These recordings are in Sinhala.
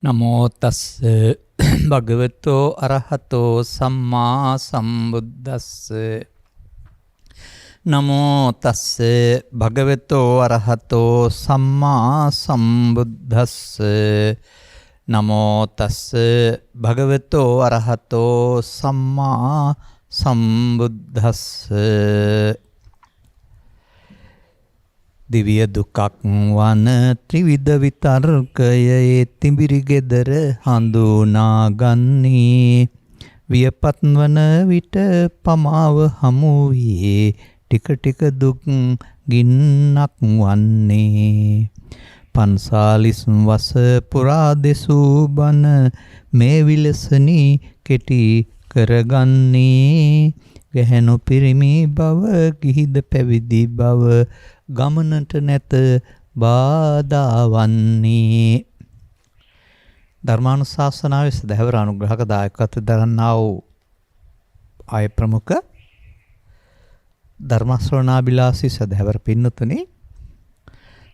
නමෝ තස්ස භගවතෝ අරහතෝ සම්මා සම්බුද්දස්ස නමෝ තස්ස භගවතෝ අරහතෝ සම්මා සම්බුද්දස්ස නමෝ තස්ස භගවතෝ අරහතෝ සම්මා සම්බුද්දස්ස දිව්‍ය දුක්ඛ වන ත්‍රිවිධ විතර්කයේ තිඹිරි ගෙදර හඳුනාගන්නේ වියපත් වන විට පමාව හමු වී ටික ටික දුක් ගින්නක් වන්නේ පන්සාලිස් වස පුරා දෙසූ බන මේ විලසනි කෙටි කරගන්නේ ගැහැණු පිරිමි බව ගිහිද පැවිදි බව ගමනට නැත බාධා වන්නේ ධර්මානුශාසනාවේ සදහවර අනුග්‍රහක දායකත්වයෙන් දරන්නා වූ ආය ප්‍රමුඛ ධර්ම ශ්‍රවණාබිලාසී සදහවර පින්නතුනි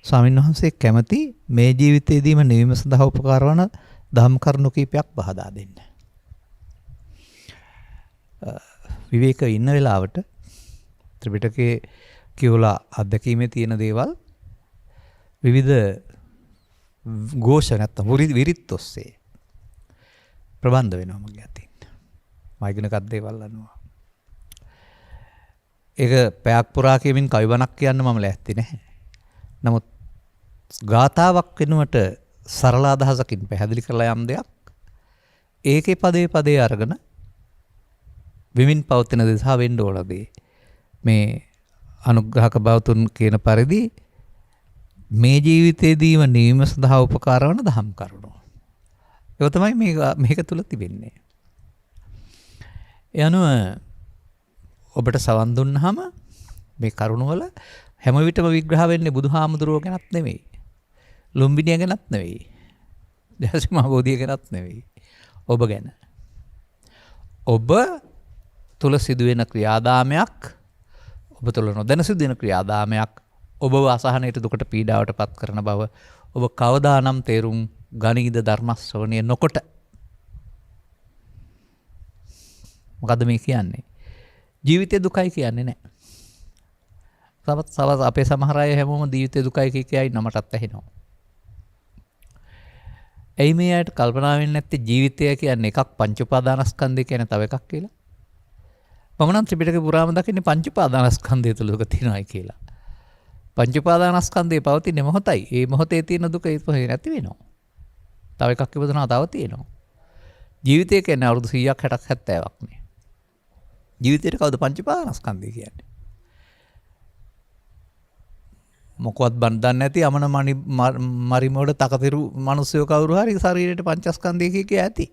ස්වාමීන් වහන්සේ කැමැති මේ ජීවිතයේදීම නිවීම සඳහා උපකාර වන ධම් කරුණු කීපයක් පහදා දෙන්න. විවේකව ඉන්න වෙලාවට ත්‍රිපිටකයේ කියවලා අත්දැකීමේ තියෙන දේවල් විවිධ ഘോഷ නැත්තම් විරිත් ඔස්සේ ප්‍රබන්ධ වෙනවා මගේ අතින්. මම ඉගෙනගත් දේවල් අනුව. ඒක පැයක් පුරා කියමින් කවිබණක් කියන්න මම ලෑස්ති නැහැ. නමුත් ගාතාවක් වෙනුවට සරල අදහසකින් පැහැදිලි කරලා යම් දෙයක් ඒකේ පදේ පදේ අරගෙන විමින් පවතින දේ වෙන්න ඕන දේ මේ අනුග්‍රහක බවතුන් කියන පරිදි මේ ජීවිතයේදීම නිවීම සඳහා උපකාර වන දහම් කරුණු. ඒක තමයි මේක තුල තිබෙන්නේ. ඒ අනුව ඔබට සවන් දුන්නාම මේ කරුණු වල හැම විටම විග්‍රහ වෙන්නේ බුදුහාමුදුරුවෝ ගැනත් නෙමෙයි. ලුම්බිනිය ගැනත් නෙවෙයි. දහසිමා බෝධිය ගැනත් නෙවෙයි. ඔබ ගැන. ඔබ තුල සිදුවෙන ක්‍රියාදාමයක් ඔබ තුළ නොදැන සිදුවෙන ක්‍රියාදාමයක් ඔබව අසහනයට දුකට පීඩාවට පත් කරන බව ඔබ කවදානම් තේරුම් ගනීද ධර්ම ශ්‍රවණය නොකොට. මොකද්ද මේ කියන්නේ? ජීවිතේ දුකයි කියන්නේ නැහැ. සමහර අපේ සමහර අය හැමෝම ජීවිතේ දුකයි කියයි නමටත් ඇහෙනවා. එයි මේ අයට කල්පනා වෙන්නේ නැත්තේ ජීවිතය කියන්නේ එකක් පංච උපාදානස්කන්ධය කියන්නේ තව එකක් කියලා. මම නම් ත්‍රිපිටකේ පුරාම දකින්නේ පංච උපාදානස්කන්ධය තුල දුක තියෙනවායි කියලා. පංච උපාදානස්කන්ධය පවතින්නේ මොහොතයි. ඒ මොහොතේ තියෙන දුක ඒක නැති වෙනවා. තව එකක් ඉපදුනා තව තියෙනවා. ජීවිතය කියන්නේ අවුරුදු 100ක් 60ක් 70ක් නේ. ජීවිතේට කවුද පංච උපාදානස්කන්ධය කියන්නේ? මොකවත් බන්දන්නේ නැති අමන මරිමෝඩ තකතිරු මිනිස්සු කවුරු හරි ශරීරයට පංචස්කන්ධය කිය ඇති.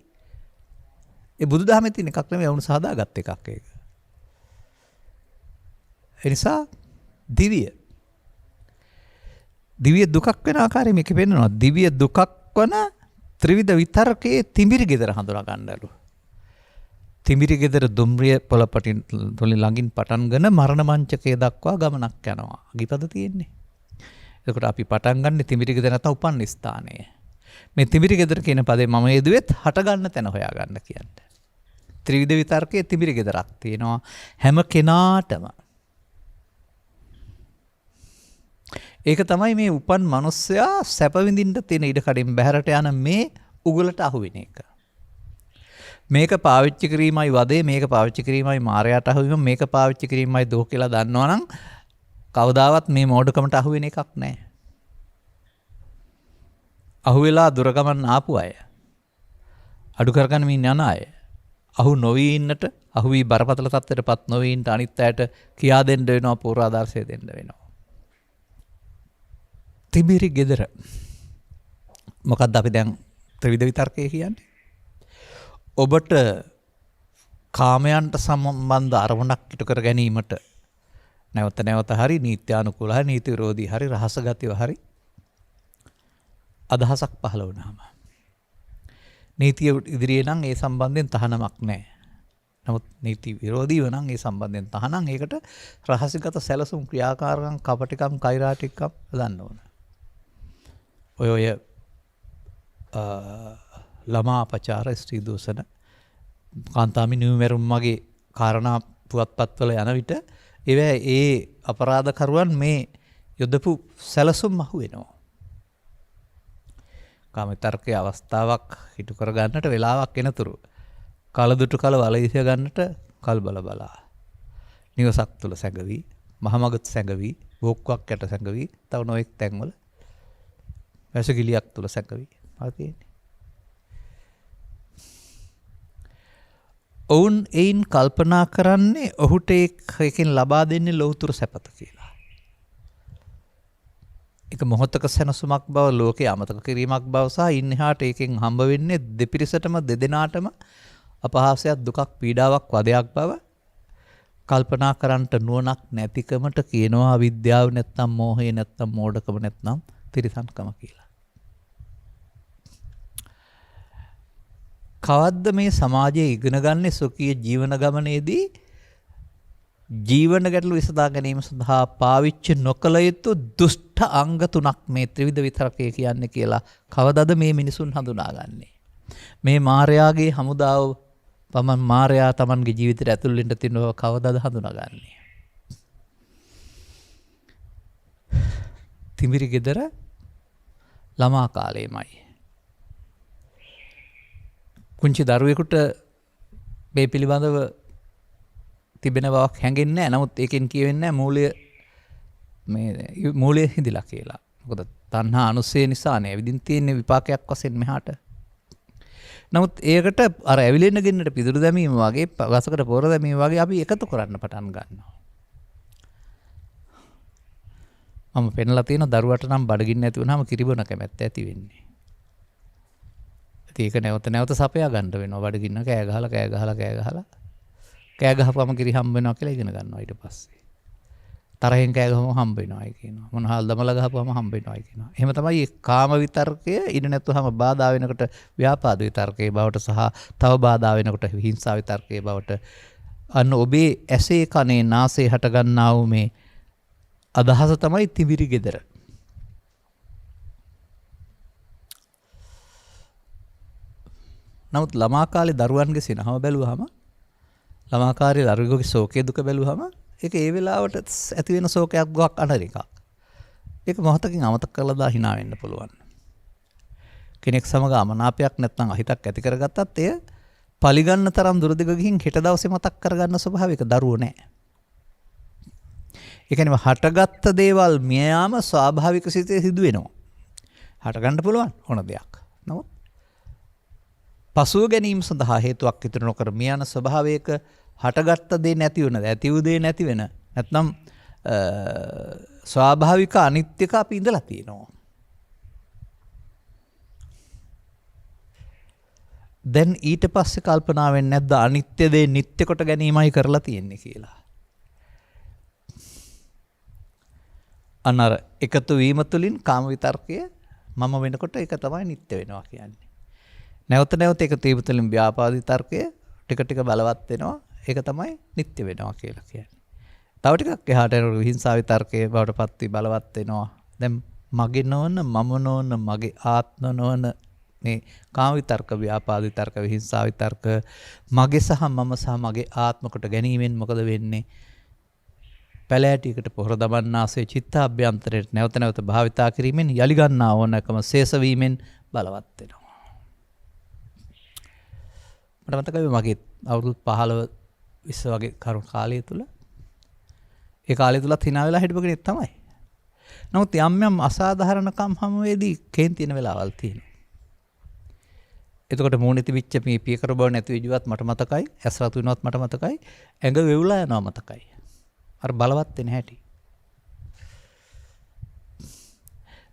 ඒ බුදුදහමේ තියෙන එකක් නෙමෙයි වුණ සාදාගත් එකක් ඒක. ඒ නිසා දිව්‍ය දුකක් වෙන ආකාරය මේක පෙන්වනවා. දිව්‍ය දුකක් වන ත්‍රිවිධ විතර්කයේ තිඹිරි ගෙදර හඳුනා ගන්නලු. තිඹිරි ගෙදර දුම්රිය පොළපටින් තුලින් ළඟින් පටන්ගෙන මරණ මංචකයේ දක්වා ගමනක් යනවා. අගිපද තියෙන්නේ. එතකොට අපි පටන් ගන්න තිඹිරි ගෙදර නැත්නම් උපන් ස්ථානය. මේ තිඹිරි ගෙදර කියන පදේ මම යෙදුවෙත් හට ගන්න තැන හොයා ගන්න කියන්නේ. ත්‍රිවිධ විතර්කයේ තිඹිරි ගෙදරක් තියෙනවා හැම කෙනාටම. ඒක තමයි මේ උපන් මිනිස්සයා සැප විඳින්න තියෙන ඉඩ කඩින් බැහැරට යන මේ උගලට අහු වෙන එක. මේක පාවිච්චි කිරීමයි වදේ, මේක පාවිච්චි කිරීමයි මායයට අහු වීම, මේක පාවිච්චි කිරීමයි දුක කියලා දන්නවනම් කවදාවත් මේ මෝඩකමට අහු වෙන එකක් නැහැ. අහු වෙලා දුරගමන් ආපු අය, අඩු කරගන්න මින් යන අය, අහු නොවී ඉන්නට, අහු වී බරපතල තත්ත්වයටපත් නොවී ඉන්නට අනිත් අයට කියා දෙන්න වෙනවා, පූර්වාදර්ශය දෙන්න වෙනවා. තිබිරි ගෙදර. මොකද්ද අපි දැන් ත්‍රිවිධ විතර්කය කියන්නේ? ඔබට කාමයන්ට සම්බන්ධ අරමුණක් ඉටු කර ගැනීමට නැවත නැවත හරි නීත්‍යානුකූල හරි නීති විරෝධී හරි රහස ගතිය හරි අදහසක් පහළ වුණාම නීතිය ඉදිරියේ නම් ඒ සම්බන්ධයෙන් තහනමක් නැහැ. නමුත් නීති විරෝධීව නම් ඒ සම්බන්ධයෙන් තහනම් ඒකට රහසිගත සැලසුම් ක්‍රියාකාරකම් කපටිකම් කෛරාටිකම් දාන්න ඕන. ඔය ළමා අපචාර, ස්ත්‍රී දූෂණ, කාන්තාමි නිවමරුම් වගේ කාරණා පුවත්පත්වල යන විට ඒවා ඒ අපරාධකරුවන් මේ යොදපු සැලසුම් අහු වෙනවා. කාම විතර්කයේ අවස්ථාවක් හිටු කර ගන්නට වෙලාවක් එනතුරු කලදුටු කල වලයිස ගන්නට කල් බල බලා නිවසක් තුල සැඟවි, මහමගත් සැඟවි, බෝක්කක් යට සැඟවි, තව නොඑක් තැන්වල වැසගිලියක් තුල සැඟවි. තියෙන්නේ. ඔවුන් එයින් කල්පනා කරන්නේ ඔහුට ඒකෙන් ලබා දෙන්නේ ලෞතුරු සැපත කියලා. එක මොහොතක සැනසුමක් බව, ලෝකේ අමතක කිරීමක් බව සහ ඉන්නහාට ඒකෙන් හම්බ වෙන්නේ දෙපිරිසටම දෙදෙනාටම අපහාසයක්, දුකක්, පීඩාවක්, වදයක් බව කල්පනා කරන්නට නුවණක් නැතිකමට කියනවා අවිද්‍යාව නැත්නම් මෝහය නැත්නම් මෝඩකම නැත්නම් තිරිසන්කම කියලා. කවද්ද මේ සමාජයේ ඉගෙන ගන්න සොකී ජීවන ගමනේදී ජීවන ගැටලු විසඳා ගැනීම සඳහා පාවිච්චි නොකළ යුතු දුෂ්ට අංග තුනක් මේ ත්‍රිවිධ විතරකය කියන්නේ කියලා කවදද මේ මිනිසුන් හඳුනාගන්නේ? මේ මායාගේ හමුදාව මායා තමන්ගේ ජීවිතයට ඇතුල් වෙන්න තියෙනව කවදද හඳුනාගන්නේ? තිමිරි ගෙදර ළමා කාලේමයි. කුංචි දරුවෙකුට මේ පිළිබඳව තිබෙන බවක් හැඟෙන්නේ නැහැ. නමුත් ඒකෙන් කියවෙන්නේ මූලය හිඳිලා කියලා. මොකද තණ්හා අනුසය නිසා නේ විදින් තියෙන විපාකයක් වශයෙන් මෙහාට. නමුත් ඒකට අර ඇවිලෙන්න ගෙන්නට පිදුරු දැමීම වගේ, ගසකට පොර දැමීම වගේ අපි එකතු කරන්න පටන් ගන්නවා. මම පෙන්ලා තියෙන දරුවට නම් බඩගින්න ඇති වුණාම කිරිබොන කැමැත්ත ඇති වෙන්නේ. ඒක නැවත නැවත සපයා ගන්න වෙනවා. බඩගින්න කෑ ගහපුවම කිරි හම්බ වෙනවා කියලා ඉගෙන ගන්නවා. ඊට පස්සේ තරහෙන් කෑ ගහම හම්බ වෙනවායි කියනවා. මොනහල් දමල ගහපුවම හම්බ වෙනවායි කියනවා. එහෙම තමයි කාම විතර්කය ඉඳ නැතුවම බාධා වෙනකොට ව්‍යාපාද විතර්කයේ බවට සහ තව බාධා වෙනකොට හිංසා විතර්කයේ බවට අන්න ඔබේ ඇසේ කනේ නාසයේ හට ගන්නා වූ මේ අදහස තමයි තිමිරි ගෙදර. නමුත් ළමා කාලේ දරුවන්ගේ සිනහව බැලුවහම, ළමා කාලේ දරුවෙකුගේ ශෝකයේ දුක බැලුවහම ඒක ඒ වෙලාවට ඇති වෙන ශෝකයක් ගොක් අනර එකක්. ඒක මොහොතකින් අමතක කරලා දා hina වෙන්න පුළුවන්. කෙනෙක් සමග අමනාපයක් නැත්නම් අහිතක් ඇති කරගත්තත් එය පරිගන්න තරම් දුරදිග ගිහින් හෙට දවසේ මතක් කරගන්න ස්වභාවයක දරුවෝ නැහැ. ඒ කියන්නේ හටගත්ත දේවල් මිය යාම ස්වාභාවික සිතේ සිදු වෙනවා. හට ගන්න පුළුවන් ඕන දෙයක්. නමුත් පසුව ගැනීම සඳහා හේතුවක් ඉතුරු නොකර මිය යන ස්වභාවයක හටගත්ත දේ නැති වෙන, ඇති වූ දේ නැති වෙන, නැත්නම් ස්වාභාවික අනිත්‍යක අපි ඉඳලා තියෙනවා. දැන් ඊට පස්සේ කල්පනා වෙන්නේ නැද්ද අනිත්‍ය දේ නිට්ටය කොට ගැනීමයි කරලා තියෙන්නේ කියලා? අනර එකතු වීම තුළින් කාම විතර්කය මම වෙනකොට ඒක තමයි නිට්ටය වෙනවා කියන්නේ. නැවත නැවත එකතු වීම තුළින් ව්‍යාපාද විතර්කය ටික ටික බලවත් වෙනවා. ඒක තමයි නිට්ටය වෙනවා කියලා කියන්නේ. තව ටිකක් එහාට යනකොට විහිංසාව විතර්කයේ බවට පත් වී බලවත් වෙනවා. දැන් මගේ නොවන, මම නොවන, මගේ ආත්ම නොවන මේ කාම විතර්ක, ව්‍යාපාද විතර්ක, විහිංසාව විතර්ක මගේ සහ මම සහ මගේ ආත්ම කොට ගැනීමෙන් මොකද වෙන්නේ? පැලෑටියකට පොහොර දමන්නාසේ චිත්ත අභ්‍යන්තරයට නැවත නැවත භාවිතා කිරීමෙන් යලි ගන්නා ඕනකම ශේෂ වීමෙන් බලවත් වෙනවා. මට මතකයි මගේ අවුරුදු 15 20 වගේ කරුණ කාලය තුල ඒ කාලය තුලත් hina වෙලා හිටපු කෙනෙක් තමයි. නමුත් යම් යම් අසාධාරණකම් හැමෙදී කේන් තියෙන වෙලාවල් තියෙනවා. එතකොට මූණේ තිබිච්ච මේ පියකර බව නැති විජුවත් මට මතකයි, ඇස් රතු වෙනවත් මට මතකයි, ඇඟ වෙවුලා යනවා මතකයි. අර බලවත් වෙන හැටි.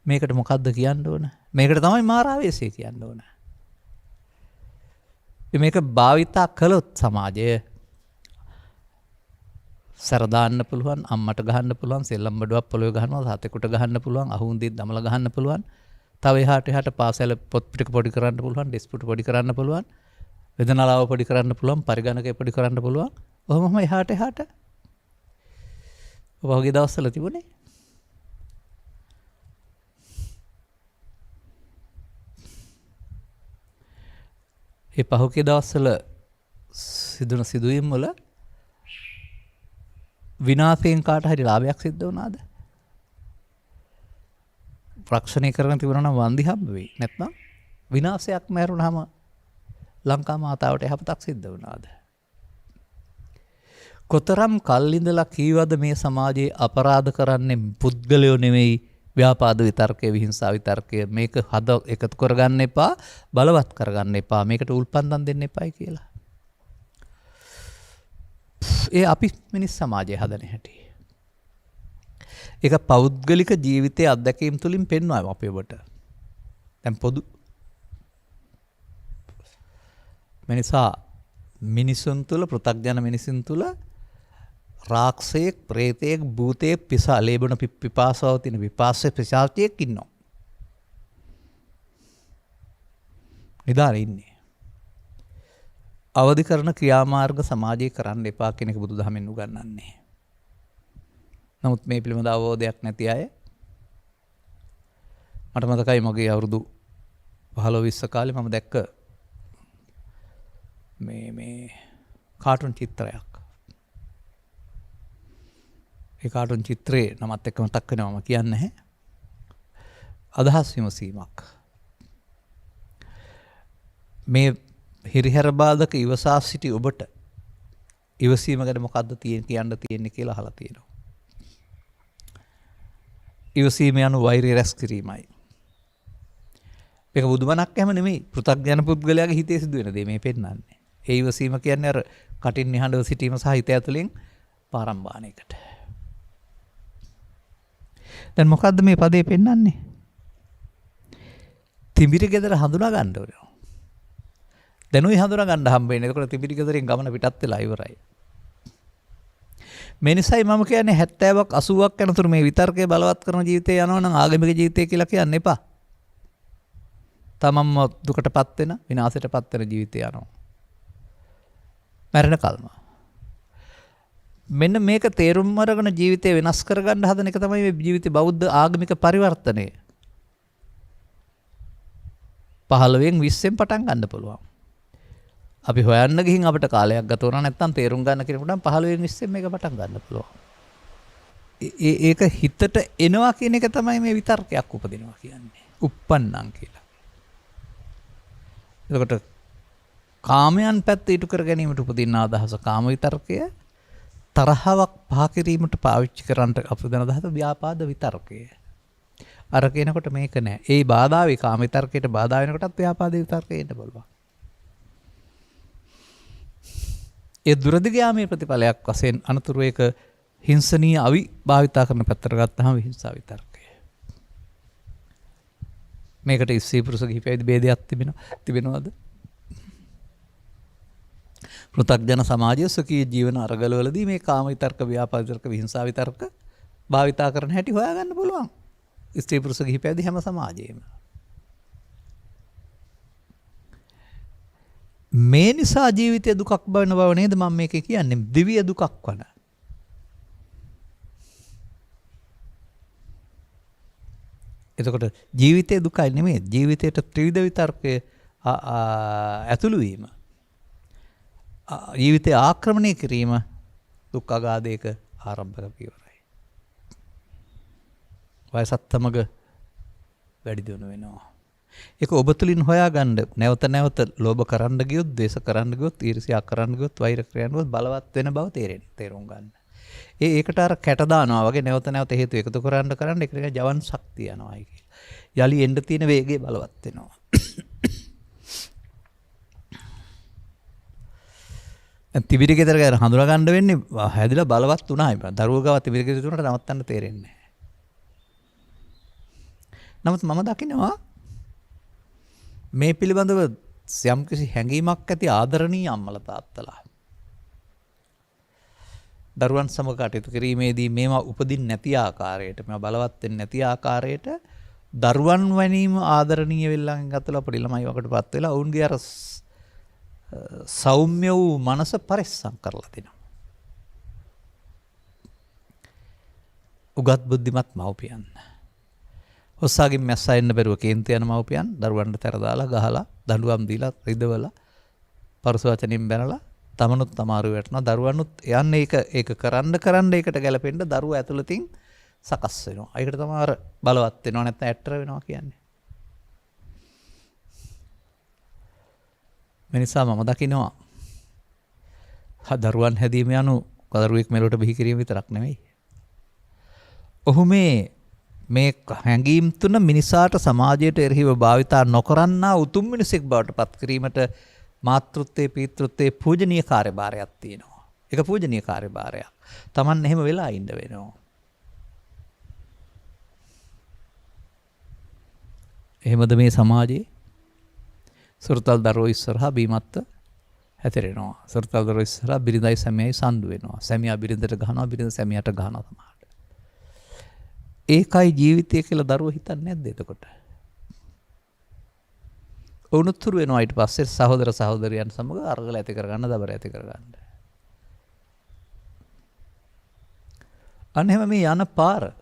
මේකට මොකද්ද කියන්න ඕන? මේකට තමයි මාරාවේශය කියන්න ඕන. මේක භාවිතා කළොත් සමාජය සැර දාන්න පුළුවන්, අම්මට ගහන්න පුළුවන්, සෙල්ලම් බඩුවක් පොළොවේ ගහනවා, සතෙකුට ගහන්න පුළුවන්, අහුන්දිත් දමලා ගහන්න පුළුවන්. තව එහාට පාසල පොත් පිටක පොඩි කරන්න පුළුවන්, ඩෙස්පුට පොඩි කරන්න පුළුවන්, වේදනාලාව පොඩි කරන්න පුළුවන්, පරිගණකය පොඩි කරන්න පුළුවන්. ඔහොමම එහාට වගේ දවස්වල තිබුණේ. ඒ පහුගිය දවස්වල සිදුන සිදුවීම් වල විනාශයෙන් කාට හරි ලාභයක් සිද්ධ වුණාද? රක්ෂණය කරගෙන තිබුණා නම් වන්දි හම්බ වෙයි. නැත්නම් විනාශයක් මැරුණාම ලංකා මාතාවට යහපතක් සිද්ධ වුණාද? කොතරම් කල් ඉඳලා කීවද මේ සමාජයේ අපරාධ කරන්නේ පුද්ගලයෝ නෙමෙයි, ව්‍යාපාද විතර්කය, විහිංසාව විතර්කය. මේක හද එකතු කරගන්න එපා, බලවත් කරගන්න එපා, මේකට උල්පන්දම් දෙන්න එපායි කියලා. ඒ අපි මිනිස් සමාජයේ හදන හැටි. ඒක පෞද්ගලික ජීවිතයේ අත්දැකීම් තුලින් පෙන්වනවා අපි ඔබට. දැන් පොදු මිනිසා මිනිසුන් තුල, පෘථග්ජන මිනිසුන් තුල රාක්ෂයෙක්, ප්‍රේතයෙක්, භූතයෙක්, පිසා ලේබන පිපාසාව තියෙන විපාසයේ පිසාචයෙක් ඉන්නවා. නිදානේ ඉන්නේ. අවදි කරන ක්‍රියාමාර්ග සමාජයේ කරන්න එපා කියන එක බුදුදහමෙන් උගන්වන්නේ. නමුත් මේ පිළිබඳ අවබෝධයක් නැති අය, මට මතකයි මගේ අවුරුදු 15-20 කාලේ මම දැක්ක මේ කාටුන් චිත්‍රයක්. ඒ කාටුන් චිත්‍රයේ නමත් එක්ක මතක් වෙනවා මම කියන්නේ නැහැ. අදහස් විමසීමක්. මේ හිරිහැර බාධක ඉවසා සිටි ඔබට ඉවසීම ගැන මොකද්ද කියන්න තියෙන්නේ කියලා අහලා තියෙනවා. ඉවසීම යනු වෛරය රැස් කිරීමයි. මේක බුදුමනක් හැම නෙමෙයි, පෘථග්ජන පුද්ගලයාගේ හිතේ සිදුවෙන දේ මේ පෙන්නන්නේ. ඒ ඉවසීම කියන්නේ අර කටින් නිහඬව සිටීම සහ හිත ඇතුලෙන් පාරම්බාන එකට. දැන් මොකද්ද මේ පදේ පෙන්නන්නේ? තිඹිරි ගෙදර හඳුනා ගන්න ඕනේ. දැනුයි හඳුනා ගන්න හම්බ වෙන්නේ. එතකොට තිඹිරි ගෙදරින් ගමන පිටත් වෙලා ඉවරයි. මේ නිසයි මම කියන්නේ 70ක් 80ක් යනතුරු මේ විතර්කයේ බලවත් කරන ජීවිතය යනවා නම් ආගමික ජීවිතය කියලා කියන්න එපා. තමන්ම දුකටපත් වෙන, විනාශයටපත් වෙන ජීවිතය යනවා. මරණ කල්ම. මෙන්න මේක තේරුම් අරගෙන ජීවිතය වෙනස් කරගන්න හදන එක තමයි මේ ජීවිතේ බෞද්ධ ආගමික පරිවර්තනය. 15න් 20න් පටන් ගන්න පුළුවන්. අපි හොයන්න ගිහින් අපිට කාලයක් ගත වුණා නැත්නම් තේරුම් ගන්න කෙනෙකුට 15න් 20න් මේක පටන් ගන්න පුළුවන්. ඒක හිතට එනවා කියන එක තමයි මේ විතර්කයක් උපදිනවා කියන්නේ. uppannam කියලා. එතකොට කාමයන් පැත්ත ඉටු කර ගැනීමට උපදින අදහස කාම විතර්කය, තරහවක් පහ කිරීමට පාවිච්චි කරන්නට අපදන අදහස ව්‍යාපාද විතර්කය. අර කියනකොට මේක නෑ. ඒ බාධාවේ කාම විතර්කයට බාධා වෙනකොටත් ව්‍යාපාද විතර්කයට එන්න බලපන්. ඒ දුරදිගාමී ප්‍රතිඵලයක් වශයෙන් අනතුරු ඒක හිංසනීය අවි භාවිතා කරන පැත්තට ගත්තාම විහිංසාව විතර්කය. මේකට ස්ත්‍රී පුරුෂ කිහිපයයි ભેදයක් තිබෙනවද? පෘථග්ජන සමාජයේ සුඛී ජීවන අරගලවලදී මේ කාම විතර්ක, ව්‍යාපාද විතර්ක, විහිංසාව විතර්ක භාවිතා කරන හැටි හොයාගන්න පුළුවන්. ස්ත්‍රී පුරුෂ කිහිපයයි හැම සමාජයේම. මේ නිසා ජීවිතය දුකක් බවන බව නේද මම මේක කියන්නේ, දිව්‍ය දුකක් වන. එතකොට ජීවිතයේ දුකයි නෙමෙයි, ජීවිතයට ත්‍රිවිධ විතර්කය ඇතුළු වීම, ජීවිතය ආක්‍රමණය කිරීම දුක් අගාධයක ආරම්භක පියවරයි. වයසත් සමග වැඩි දියුණු වෙනවා. ඒක ඔබ තුලින් හොයාගන්න නැවත නැවත ලෝභ කරන්න ගියොත්, ද්වේෂ කරන්න ගියොත්, ඊර්ෂ්‍යා කරන්න ගියොත්, වෛර කරන්න ගියොත් බලවත් වෙන බව තේරුම් ගන්න. ඒකට අර කැට දානවා වගේ නැවත නැවත හේතු එකතු කරන්න ඒක ජවන් ශක්තිය යනවායි කියලා. යලි එන්න තියෙන වේගය බලවත් වෙනවා. තිබිරි ගෙදර ගැන හඳුනා ගන්න වෙන්නේ හැදිලා බලවත් වුණායි. දරුවෝ ගාව තිබිරි ගෙදර තුනට නවත්තන්න තේරෙන්නේ නැහැ. නමුත් මම දකිනවා මේ පිළිබඳව යම්කිසි හැඟීමක් ඇති ආදරණීය අම්මලා තාත්තලා දරුවන් සමග කටයුතු කිරීමේදී මේවා උපදින්න නැති ආකාරයට, මේවා බලවත් වෙන්නේ නැති ආකාරයට දරුවන් වැනීම ආදරණීය වෙල්ලන් ගතලා පොඩි ළමයි වකටපත් වෙලා ඔවුන්ගේ අර සෞම්‍ය වූ මනස පරිස්සම් කරලා දෙනවා. උගත් බුද්ධිමත් මව්පියන්. ඔස්සාගෙන් මැස්සා එන්න බැරුව කේන්ති යන මව්පියන් දරුවන්ට තැර දාලා ගහලා දඬුවම් දීලා රිදවලා පරුස වචනින් බැනලා තමනුත් අමාරු වෙටනවා. දරුවනුත් යන්නේ ඒක කරන්න ඒකට ගැලපෙන්න දරුවා ඇතුළතින් සකස් වෙනවා. ඒකට තමයි අර බලවත් වෙනවා නැත්නම් ඇට්ටර වෙනවා කියන්නේ. මේ නිසා මම දකිනවා දරුවන් හැදීම යනු දරුවෙක් මෙලොවට බිහි කිරීම විතරක් නෙමෙයි. ඔහු මේ හැඟීම් තුන මිනිසාට සමාජයට එරෙහිව භාවිතා නොකරන්නා උතුම් මිනිසෙක් බවට පත් කිරීමට මාතෘත්වයේ පීතෘත්වයේ පූජනීය කාර්යභාරයක් තියෙනවා. ඒක පූජනීය කාර්යභාරයක්. Taman එහෙම වෙලා ඉන්න වෙනවා. එහෙමද මේ සමාජයේ සුරතල් දරුවෝ ඉස්සරහා බීමත්ත හැතරෙනවා. සුරතල් දරුවෝ ඉස්සරහා බිරිඳයි සැමියයි සම්දු වෙනවා. සැමියා බිරිඳට ගහනවා, බිරිඳ සැමියාට ගහනවා තමයි. ඒකයි ජීවිතය කියලා දරුවෝ හිතන්නේ නැද්ද එතකොට? උණුතුරු වෙනවා ඊට පස්සේ සහෝදර සහෝදරියන් සමග අරගල ඇති කරගන්න, දබර ඇති කරගන්න. අන්න එහෙම මේ යන පාර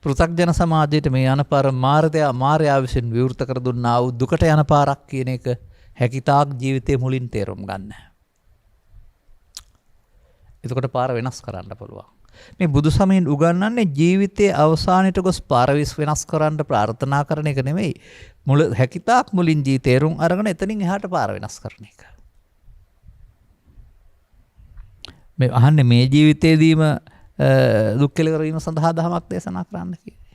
පෘථග්ජන සමාජයේ මේ යන පාර මාර්යා විසින් විවෘත කර දුන්නා වූ දුකට යන පාරක් කියන එක හැකිතාක් ජීවිතේ මුලින් තේරුම් ගන්න. එතකොට පාර වෙනස් කරන්න පුළුවන්. මේ බුදු සමයෙන් උගන්වන්නේ ජීවිතයේ අවසානයේ ගොස් පාර වෙනස් කරන්න ප්‍රාර්ථනා කරන එක නෙමෙයි. හැකිතාක් මුලින් තේරුම් අරගෙන එතනින් එහාට පාර වෙනස් කරන එක. මේ අහන්නේ මේ ජීවිතේදීම දුක් කෙලවර වීම සඳහා දහමක් දේශනා කරන්න කියන්නේ.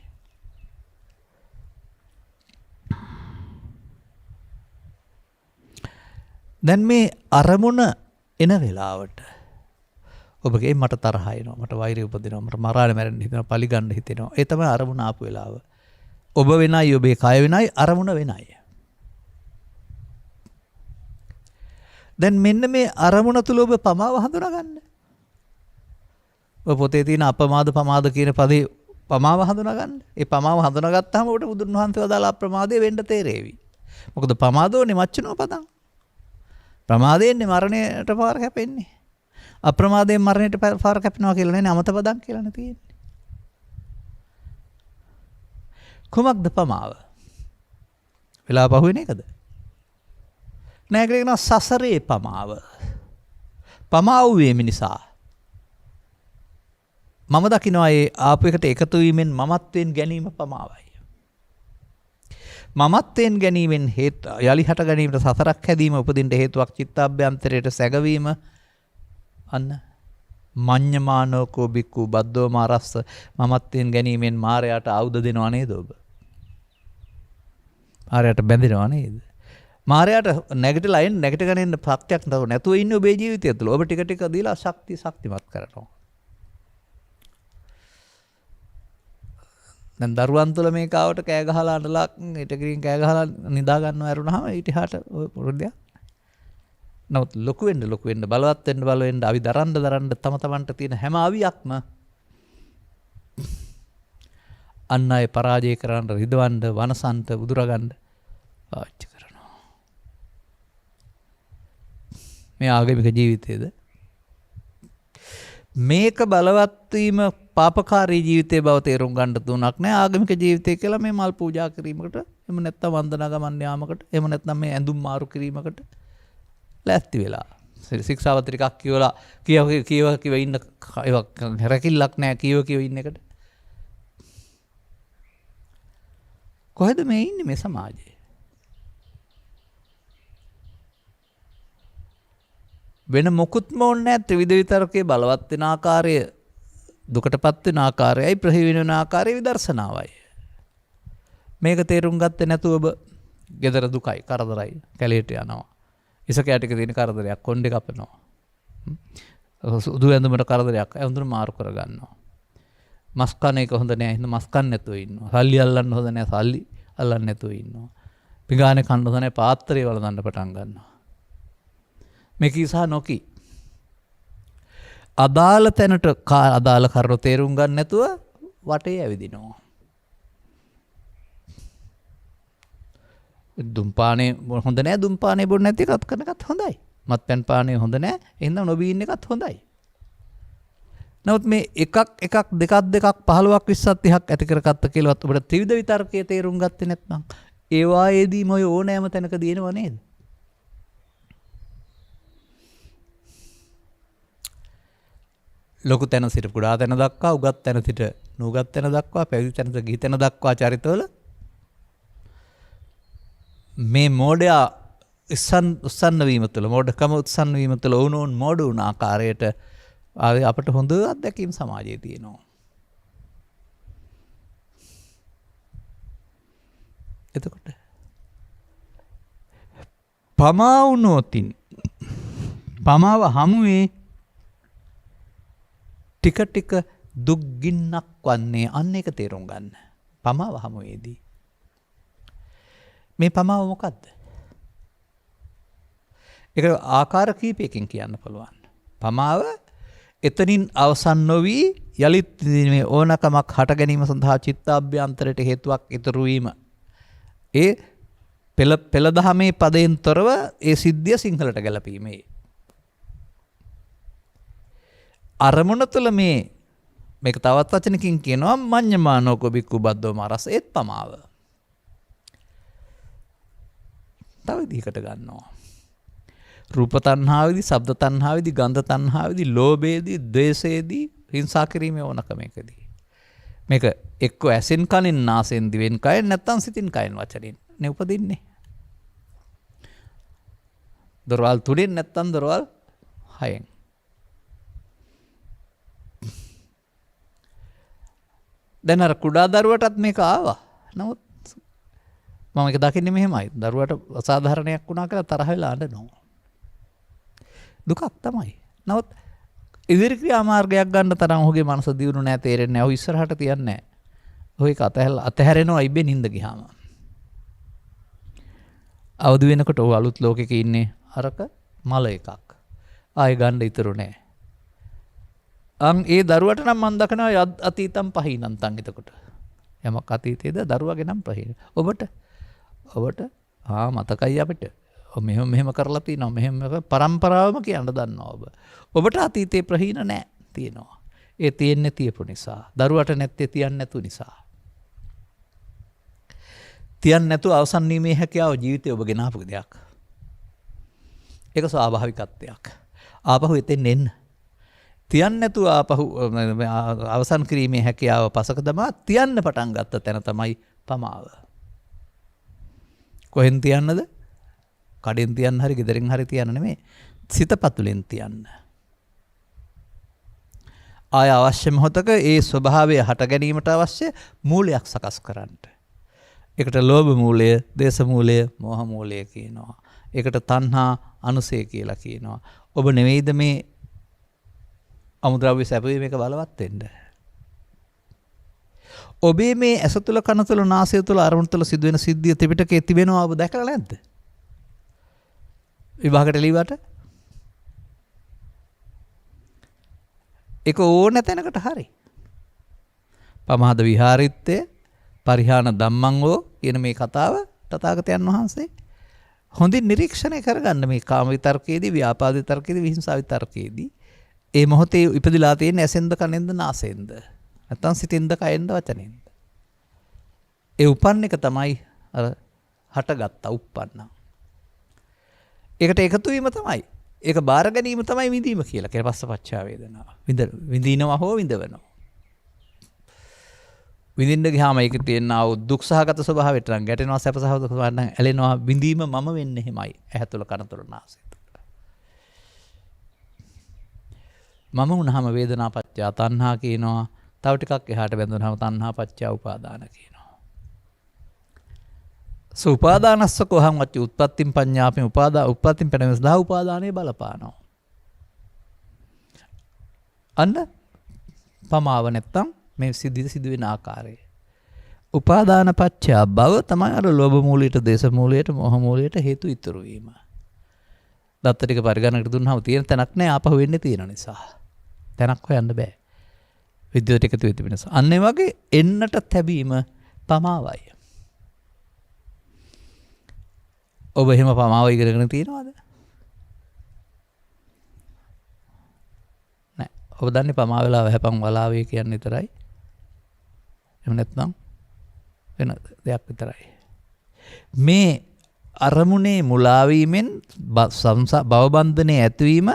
දැන් මේ අරමුණ එන වෙලාවට ඔබගේ මට තරහ එනවා, මට වෛරය උපදිනවා, මට මරාගෙන මැරෙන්න හිතෙනවා, පලි ගන්න හිතෙනවා. ඒ තමයි අරමුණ ආපු වෙලාව. ඔබ වෙනයි, ඔබේ කය වෙනයි, අරමුණ වෙනයි. දැන් මෙන්න මේ අරමුණ තුල ඔබ පමාව හඳුනාගන්න. ඔබ පොතේ තියෙන අපමාද පමාද කියන පදේ පමාව හඳුනාගන්න. ඒ පමාව හඳුනාගත්තාම ඔබට බුදුන් වහන්සේ වදාළ අප්‍රමාදයේ වෙන්න තේරෙවි. මොකද පමාදෝනේ මච්චනෝ පදං. ප්‍රමාදයෙන්නේ මරණයට පාර කැපෙන්නේ. අප්‍රමාදයෙන් මරණයට පාර කැපෙනවා කියලා නේ අමත පදං කියලා නේ තියෙන්නේ. කොමක්ද පමාව? වෙලා පහුවෙන එකද? නෑ කියන සසරේ පමාව. පමාව වේ මිනිසා. මම දකිනවා ඒ ආපු එකට එකතු වීමෙන් මමත්වෙන් ගැනීම පමාවයි. මමත්වෙන් ගැනීමෙන් යලි හට ගැනීමට සසරක් හැදීම උපදින්න හේතුවක් චිත්තාභ්‍යන්තරයට සැගවීම. අන්න මඤ්ඤමානෝකෝ බික්කු බද්දෝ මාරස්ස මමත්වෙන් ගැනීමෙන් මාරයාට ආයුධ දෙනව නේද ඔබ? මාරයාට බැඳෙනව නේද? මාරයාට නැගිටලා එන්න නැගිටගෙන ඉන්න ප්‍රත්‍යක් නැතුව ඉන්නේ ඔබේ ජීවිතය තුළ. ඔබ ටික ටික දීලා ශක්තිමත් කරනවා. දැන් දරුවන් තුළ මේ කාවට කෑ ගහලා අඬලා ඊට ගිරින් කෑ ගහලා නිදා ගන්නව ඇරුණාම ඊට හාට ඔය පුරුද්දයක්. නමුත් ලොකු වෙන්න බලවත් වෙන්න අවි දරන්න තම තමන්ට තියෙන හැම අවියක්ම අන්න අය පරාජය කරන්න රිදවන්න වනසන්ත උදුරගන්න පාවිච්චි කරනවා. මේ ආගමික ජීවිතයේද මේක බලවත් වීම පාපකාරී ජීවිතයේ බව තේරුම් ගන්න තුනක් නෑ. ආගමික ජීවිතය කියලා මේ මල් පූජා කිරීමකට, එහෙම නැත්නම් වන්දනා ගමන් යාමකට, එහෙම නැත්නම් මේ ඇඳුම් මාරු කිරීමකට ලෑස්ති වෙලා ශික්ෂාපත්‍ර ටිකක් කියවලා කියව ඉන්න රැකිල්ලක් නෑ කියව ඉන්න එකට. කොහෙද මේ ඉන්නේ මේ සමාජයේ? වෙන මොකුත්ම ඕනේ නැහැ. ත්‍රිවිධ විතරකේ බලවත් වෙන ආකාරය, දුකටපත් වෙන ආකාරයයි, ප්‍රහීන වෙන ආකාරය විදර්ශනාවයි. මේක තේරුම් ගත්තේ නැතුව ඔබ gedara දුකයි, කරදරයි, කැලේට යනවා. ඉසකෑ ටික තියෙන කරදරයක්, කොණ්ඩේ කපනවා. සුදු ඇඳුමට කරදරයක්, ඇඳුම මාරු කරගන්නවා. මස් කන එක හොඳ නෑ, එහෙනම් මස් කන්න නැතුව ඉන්නවා. සල්ලි අල්ලන්න හොඳ නෑ, සල්ලි අල්ලන්න නැතුව ඉන්නවා. පිඟානේ කන්න හොඳ නෑ, පාත්‍රය වලඳන්න පටන් ගන්නවා. මේක ඉසා නොකි. අදාළ තැනට අදාළ කරුණු තේරුම් ගන්න නැතුව වටේ ඇවිදිනවා. දුම්පානේ හොඳ නෑ, දුම්පානේ බොන්න නැති එකත් කරන එකත් හොඳයි. මත්පැන් පානේ හොඳ නෑ, එහෙනම් නොබී ඉන්න එකත් හොඳයි. නමුත් මේ එකක් දෙකක් 15ක් 20ක් 30ක් ඇති කරගත්ත කියලාවත් ඔබට ත්‍රිවිධ විතර්කයේ තේරුම් ගත්තේ නැත්නම් ඒවායේදීම ඔය ඕනෑම තැනක දිනව නේද? ලොකු තැන සිට කුඩා තැන දක්වා, උගත් තැන සිට නුගත් තැන දක්වා, පැවිදි තැන සිට ගිහි තැන දක්වා චරිතවල මේ මෝඩයා උත්සන්න වීම තුළ, මෝඩකම උත්සන්න වීම තුළ ඔවුනොවුන් මෝඩ වුණ ආකාරයට අපට හොඳ අත්දැකීම් සමාජයේ තියෙනවා. එතකොට පමා වුණොතින් පමාව හමුවේ ටික ටික දුක් ගින්නක් වන්නේ, අන්න එක තේරුම් ගන්න. පමාව හමුවේදී මේ පමාව මොකද්ද? ඒක ආකාර කීපයකින් කියන්න පුළුවන්. පමාව එතනින් අවසන් නොවි යලිත් මේ ඕනකමක් හට ගැනීම සඳහා චිත්තාභ්‍යන්තරයට හේතුවක් ඉතුරු වීම. ඒ පෙළ දහමේ පදයෙන් තොරව ඒ සිද්ධිය සිංහලට ගැලපීමේ. අරමුණ තුළ මේක තවත් වචනකින් කියනවා මඤ්ඤමානෝකෝ බික්ඛු බද්දෝ මාරස්, ඒත් පමාව. තව විදිහකට ගන්නවා. රූප තණ්හාවේදී, ශබ්ද තණ්හාවේදී, ගන්ධ තණ්හාවේදී, ලෝභයේදී, ද්වේෂයේදී, හිංසා කිරීමේ ඕනකමකදී. මේක එක්ක ඇසෙන් කනෙන් නාසයෙන් දිවෙන් කයෙන්, නැත්නම් සිතින් කයෙන් වචනෙන් නේ උපදින්නේ. දොරවල් තුනෙන් නැත්නම් දොරවල් හයෙන්. දැන් අර කුඩා දරුවටත් මේක ආවා. නමුත් මම ඒක දකින්නේ මෙහෙමයි. දරුවට අසාධාරණයක් වුණා කියලා තරහ වෙලා අඬනවා. දුකක් තමයි. නමුත් ඉදිරි ක්‍රියා මාර්ගයක් ගන්න තරම් ඔහුගේ මනස දියුණු නැහැ, තේරෙන්නේ නැහැ. ඔහු ඉස්සරහට තියන්නේ නැහැ. ඔහු ඒක අතහැරෙනවා ඉබේ නිින්ද ගියාම. අවදි වෙනකොට ඔහු අලුත් ලෝකෙක ඉන්නේ. අරක මල එකක්. ආයෙ ගන්න ඉතුරු නැහැ. ඒ දරුවට නම් මම දකිනවා අතීතම් පහිනන්තන්. එතකොට යමක් අතීතයේද දරුවගේ නම් ප්‍රහීන. ඔබට මතකයි අපිට. මෙහෙම කරලා තියෙනවා. මෙහෙම පරම්පරාවම කියන්න දන්නවා ඔබ. ඔබට අතීතේ ප්‍රහීන නැහැ තියෙනවා. ඒ තියෙන්නේ තියපු නිසා. දරුවට නැත්තේ තියන්නේ නැතු නිසා. තියන්නේ නැතු අවසන් වීමේ හැකියාව ජීවිතේ ඔබ ගෙනාපු දෙයක්. ඒක ස්වාභාවිකත්වයක්. ආපහු එතෙන් එන්න. තියන්න නැතුව ආපහු අවසන් කිරීමේ හැකියාව පසක දමා තියන්න පටන් ගත්ත තැන තමයි පමාව. කොහෙන් තියන්නද? කඩෙන් තියන්න හරි ගෙදරින් හරි තියන්න නෙමෙයි. සිත පතුලෙන් තියන්න. ආය අවශ්‍ය මොහොතක ඒ ස්වභාවය හට ගැනීමට අවශ්‍ය මූලයක් සකස් කරන්න. ඒකට ලෝභ මූලය, දේශ මූලය, මෝහ මූලය කියනවා. ඒකට තණ්හා අනුසය කියලා කියනවා. ඔබ නෙවෙයිද මේ අමුද්‍රව්‍ය සැපවීම එක බලවත් වෙන්න. ඔබේ මේ ඇස තුල, කන තුල, නාසය තුල, අරමුණු තුල සිදුවෙන සිද්ධිය ත්‍රිපිටකයේ තිබෙනවා ඔබ දැකලා නැද්ද? විභාගයට ලියවට ඒක ඕන තැනකට හරි. පමහද විහාරිත්තේ පරිහාන ධම්මංගෝ කියන මේ කතාව තථාගතයන් වහන්සේ හොඳින් නිරීක්ෂණය කරගන්න. මේ කාම විතර්කයේදී, ව්‍යාපාද විතර්කයේදී, විහිංසා විතර්කයේදී ඒ මොහොතේ ඉපදිලා තියෙන ඇසෙන්ද, කනෙන්ද, නාසයෙන්ද, නැත්නම් සිතෙන්ද, කයෙන්ද, වචනෙන්ද. ඒ උපන්න එක තමයි අර හටගත්ත උප්පන්න. ඒකට එකතු වීම තමයි. ඒක බාර ගැනීම තමයි විඳීම කියලා. කියන පස්සපච්චා වේදනාව. විඳිනවා හෝ විඳවනවා. විඳින්න ගියාම ඒක තියෙනා වූ දුක් සහගත ස්වභාවයට නම් ගැටෙනවා, සැප සහගත ස්වභාවයට නම් ඇලෙනවා. විඳීම මම වෙන්නේ එහෙමයි. ඇහැ තුල, කන තුල, නාසය තුල. මම වුණාම වේදනා පත්‍ය තණ්හා කියනවා. තව ටිකක් එහාට බැඳුනහම තණ්හා පත්‍ය උපාදාන කියනවා. උපාදානස්සකෝ අහං වච්ච උත්පත්තිම් පඤ්ඤාපි උත්පත්තිම් පෙනෙමස් දා උපාදානයේ බලපානවා. අන්න පමාව නැත්තම් මේ සිදුවෙන ආකාරය. උපාදාන පත්‍ය භව තමයි අර ලෝභ මූලයට, දේශ මූලයට, මොහ මූලයට හේතු ඉතුරු වීම. දත්ත ටික පරිගණනකට දුන්නාම තියෙන තැනක් නැහැ. ආපහු වෙන්නේ තියෙන නිසා. තැනක් හොයන්න බෑ. විද්‍යුත් එකතු වෙති වෙනස. අන්න ඒ වගේ එන්නට තැබීම පමාවයි. ඔබ එහෙම පමාව ඉගෙනගෙන තියෙනවද? නෑ. ඔබ දන්නේ පමා වෙලා වැහපන් වලාවේ කියන්නේ විතරයි. එහෙම නැත්නම් වෙන දෙයක් විතරයි. මේ අරමුණේ මුලා වීමෙන් භවබන්ධනේ ඇතිවීම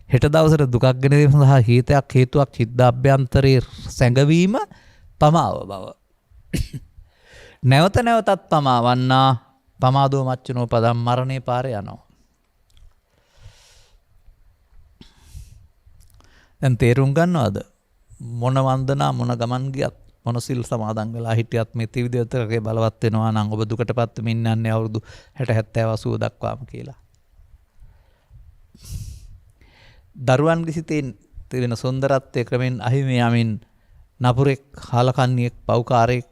හෙට දවසට දුකක් ගෙන දීම සඳහා හේතුවක් චිත්තාභ්‍යන්තරයේ සැඟවීම පමාව බව. නැවත නැවතත් පමාවන්නා පමාදෝ මච්චනෝ පදම් මරණේ පාරේ යනවා. දැන් තේරුම් ගන්නවද මොන වන්දනා මොන ගමන් ගියත් මොන සිල් සමාදන් වෙලා හිටියත් මේ ත්‍රිවිධ විතරකේ බලවත් වෙනවා නම් ඔබ දුකටපත් වෙමින් යන්නේ අවුරුදු 60 70 80 දක්වාම කියලා. දරුවන්ගේ සිතේ තියෙන සුන්දරත්වය ක්‍රමෙන් අහිමි යමින් නපුරෙක් හාලකන්නියෙක් පව්කාරයෙක්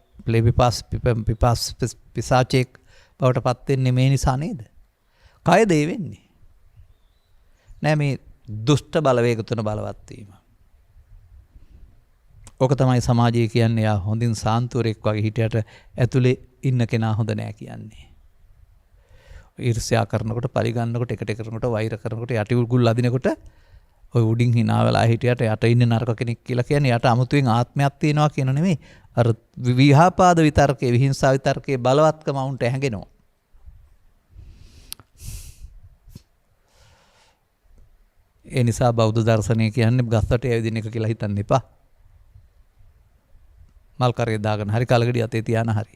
පිසාචෙක් බවට පත් වෙන්නේ මේ නිසා නේද? කයද ඒ වෙන්නේ? නෑ මේ දුෂ්ට බලවේග තුන බලවත් වීම. ඕක තමයි සමාජය කියන්නේ. යා හොඳින් සාන්තුවරෙක් වගේ හිටියට ඇතුලේ ඉන්න කෙනා හොඳ නෑ කියන්නේ. ඊර්ෂ්‍යා කරනකොට, පරිගන්නකොට, එකට කරනකොට, වෛර කරනකොට, යටි උගුල් අදිනකොට ඔය උඩින් hina වෙලා හිටියට යට ඉන්න නරක කෙනෙක් කියලා කියන්නේ යට අමුතුවෙන් ආත්මයක් තියෙනවා කියන නෙමෙයි. අර විහාපාද විතර්කයේ, විහිංසා විතර්කයේ බලවත්කම වුන්ට හැඟෙනවා. ඒ නිසා බෞද්ධ දර්ශනය කියන්නේ ගස්සට ඇවිදින එක කියලා හිතන්න එපා. මල් කරේ දාගෙන හරි කලගඩි අතේ තියාන හරි.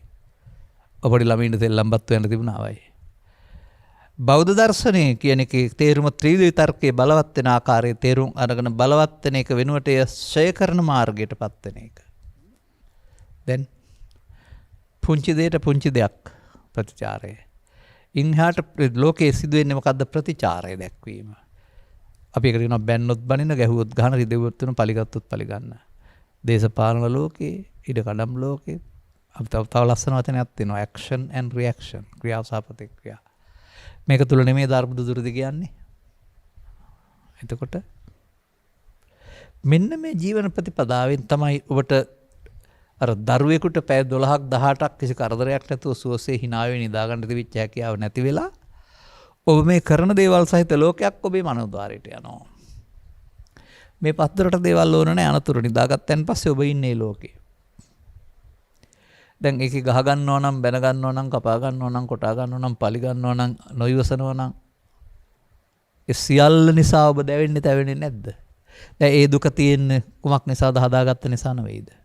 ඔබට ළමින්ට සෙල්ලම්පත් වෙන්න තිබුණා වයි. බෞද්ධ දර්ශනය කියන එකේ තේරුම ත්‍රිවිධ විතර්කයේ බලවත් වෙන ආකාරයේ තේරුම් අරගෙන බලවත් වෙන එක වෙනුවට එය ඡය කරන මාර්ගයටපත් වෙන එක. දැන් පුංචි දෙයට පුංචි දෙයක් ප්‍රතිචාරය. ඉන්හාට ලෝකයේ සිදුවෙන්නේ මොකද්ද? ප්‍රතිචාරය දැක්වීම. අපි එකට කියනවා බැන්නොත් බනින, ගැහුවොත් ගහන, රිදෙව්වොත් තුන, පලිගත්තොත් පලිගන්න. දේශපාලන ලෝකේ, ඉඩකඩම් ලෝකේ අපි තව ලස්සන වචනයක් තියෙනවා, action and reaction, ක්‍රියාව සහ ප්‍රතික්‍රියා. මේක තුල නෙමෙයි ධර්ම දුරුද කියන්නේ. එතකොට මෙන්න මේ ජීවන ප්‍රතිපදාවෙන් තමයි ඔබට අර දරුවෙකුට පැය 12ක් 18ක් කිසි කරදරයක් නැතුව සුවසේ hinaවේ නිදාගන්න තිබිච්ච හැකියාව නැති වෙලා ඔබ මේ කරන දේවල් සහිත ලෝකයක් ඔබේ මනෝද්වාරයට යනවා. මේ පස්තරට දේවල් ඕන නැහැ, අනතුරු නිදාගත්තන් පස්සේ ඔබ ඉන්නේ ලෝකේ. දැන් ඒකේ ගහ ගන්නව නම්, බැන ගන්නව නම්, කපා ගන්නව නම්, කොටා ගන්නව නම්, පලි ගන්නව නම්, නොයවසනව නම් ඒ සියල්ල නිසා ඔබ දැවෙන්නේ තැවෙන්නේ නැද්ද? දැන් ඒ දුක තියෙන්නේ කුමක් නිසාද? හදාගත්ත නිසා නෙවෙයිද?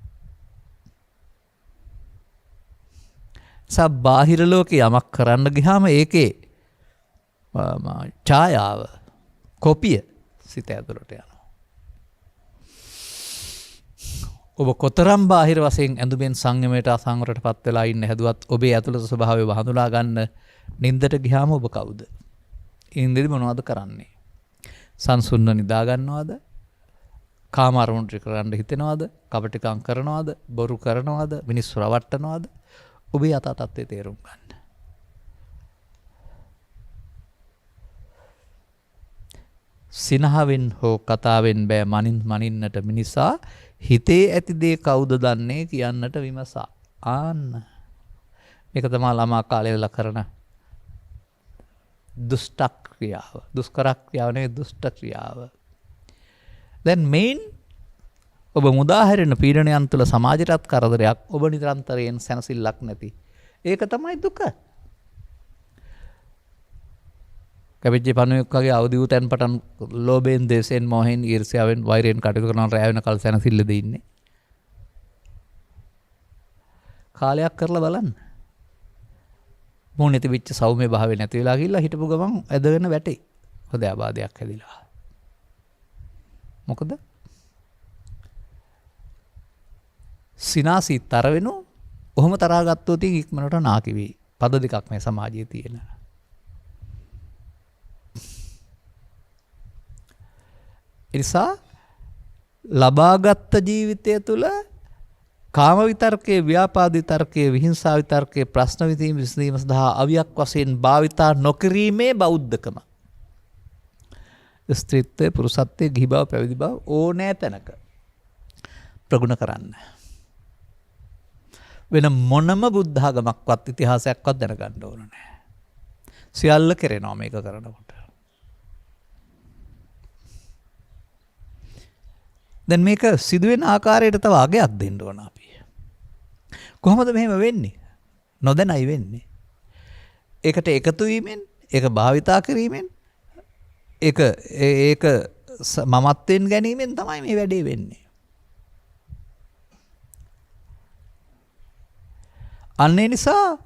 බාහිර ලෝකේ යමක් කරන්න ගියාම ඒකේ ඡායාව, කොපිය සිත ඇතුළට යනවා. ඔබ කොතරම් බාහිර වශයෙන් ඇඳුමෙන් සංයමයට අසංවරයටපත් වෙලා ඉන්න හැදුවත් ඔබේ ඇතුළත ස්වභාවය හඳුනා ගන්න නින්දට ගියාම ඔබ කවුද? ඉන්දෙදි මොනවද කරන්නේ? සංසුන්ව නිදා ගන්නවද? කාම අරමුණු කරන්න හිතෙනවද? කපටිකම් කරනවද? බොරු කරනවද? මිනිස්සු රවට්ටනවද? ඔබේ යථා තත්ත්වය තේරුම් ගන්න. සිනහවෙන් හෝ කතාවෙන් බෑ මනින්නට මිනිසා, හිතේ ඇති දේ කවුද දන්නේ කියන්නට විමසා. ආන්න මේක තමයි ළමා කාලේ වෙලා කරන දුෂ්ට ක්‍රියාව. දුෂ්කර ක්‍රියාව නෙවෙයි, දුෂ්ට ක්‍රියාව. දැන් මේන් ඔබ මුදා හැරෙන පීඩනයන් තුළ සමාජයටත් කරදරයක්, ඔබ නිරන්තරයෙන් සැනසෙල්ලක් නැති. ඒක තමයි දුක. කැපිච්ච පණුවෙක් වගේ අවදි වූ තැන් පටන් ලෝභයෙන්, දේශයෙන්, මොහෙන්, ඊර්ෂ්‍යාවෙන්, වෛරයෙන් කටයුතු කරන රැය වෙනකල් සැනසෙල්ලද ඉන්නේ. කාලයක් කරලා බලන්න. මොහොතේ තිබිච්ච සෞම්‍ය භාවය නැති වෙලා ගිහිල්ලා හිටපු ගමන් ඇදගෙන වැටේ. හොඳ ආබාධයක් හැදිලා. මොකද? සිනාසී තර වෙනෝ. ඔහොම තරහා ගත්තොත් ඉක්මනට නාකි වෙයි. පද දෙකක් මේ සමාජයේ තියෙන. එනිසා ලබාගත් ජීවිතය තුළ කාම විතර්කයේ, ව්‍යාපාද විතර්කයේ, විහිංසා විතර්කයේ, ප්‍රශ්න විසඳීම සඳහා අවියක් වශයෙන් භාවිතා නොකිරීමේ බෞද්ධකම. ස්ත්‍රීත්වය, පුරුෂත්වය, ගිහි බව, පැවිදි බව ඕනෑ තැනක ප්‍රගුණ කරන්න. වෙන මොනම බුද්ධාගමක්වත් ඉතිහාසයක්වත් දැනගන්න ඕන නැහැ. සියල්ල කෙරෙනවා මේක කරනකොට. දැන් මේක සිදුවෙන ආකාරයට තව අගයක් දෙන්න ඕන අපි. කොහොමද මෙහෙම වෙන්නේ? නොදැනයි වෙන්නේ. ඒකට එකතු වීමෙන්, ඒක භාවිතා කිරීමෙන්, ඒක මමත්වෙන් ගැනීමෙන් තමයි මේ වැඩේ වෙන්නේ. අන්න ඒ නිසා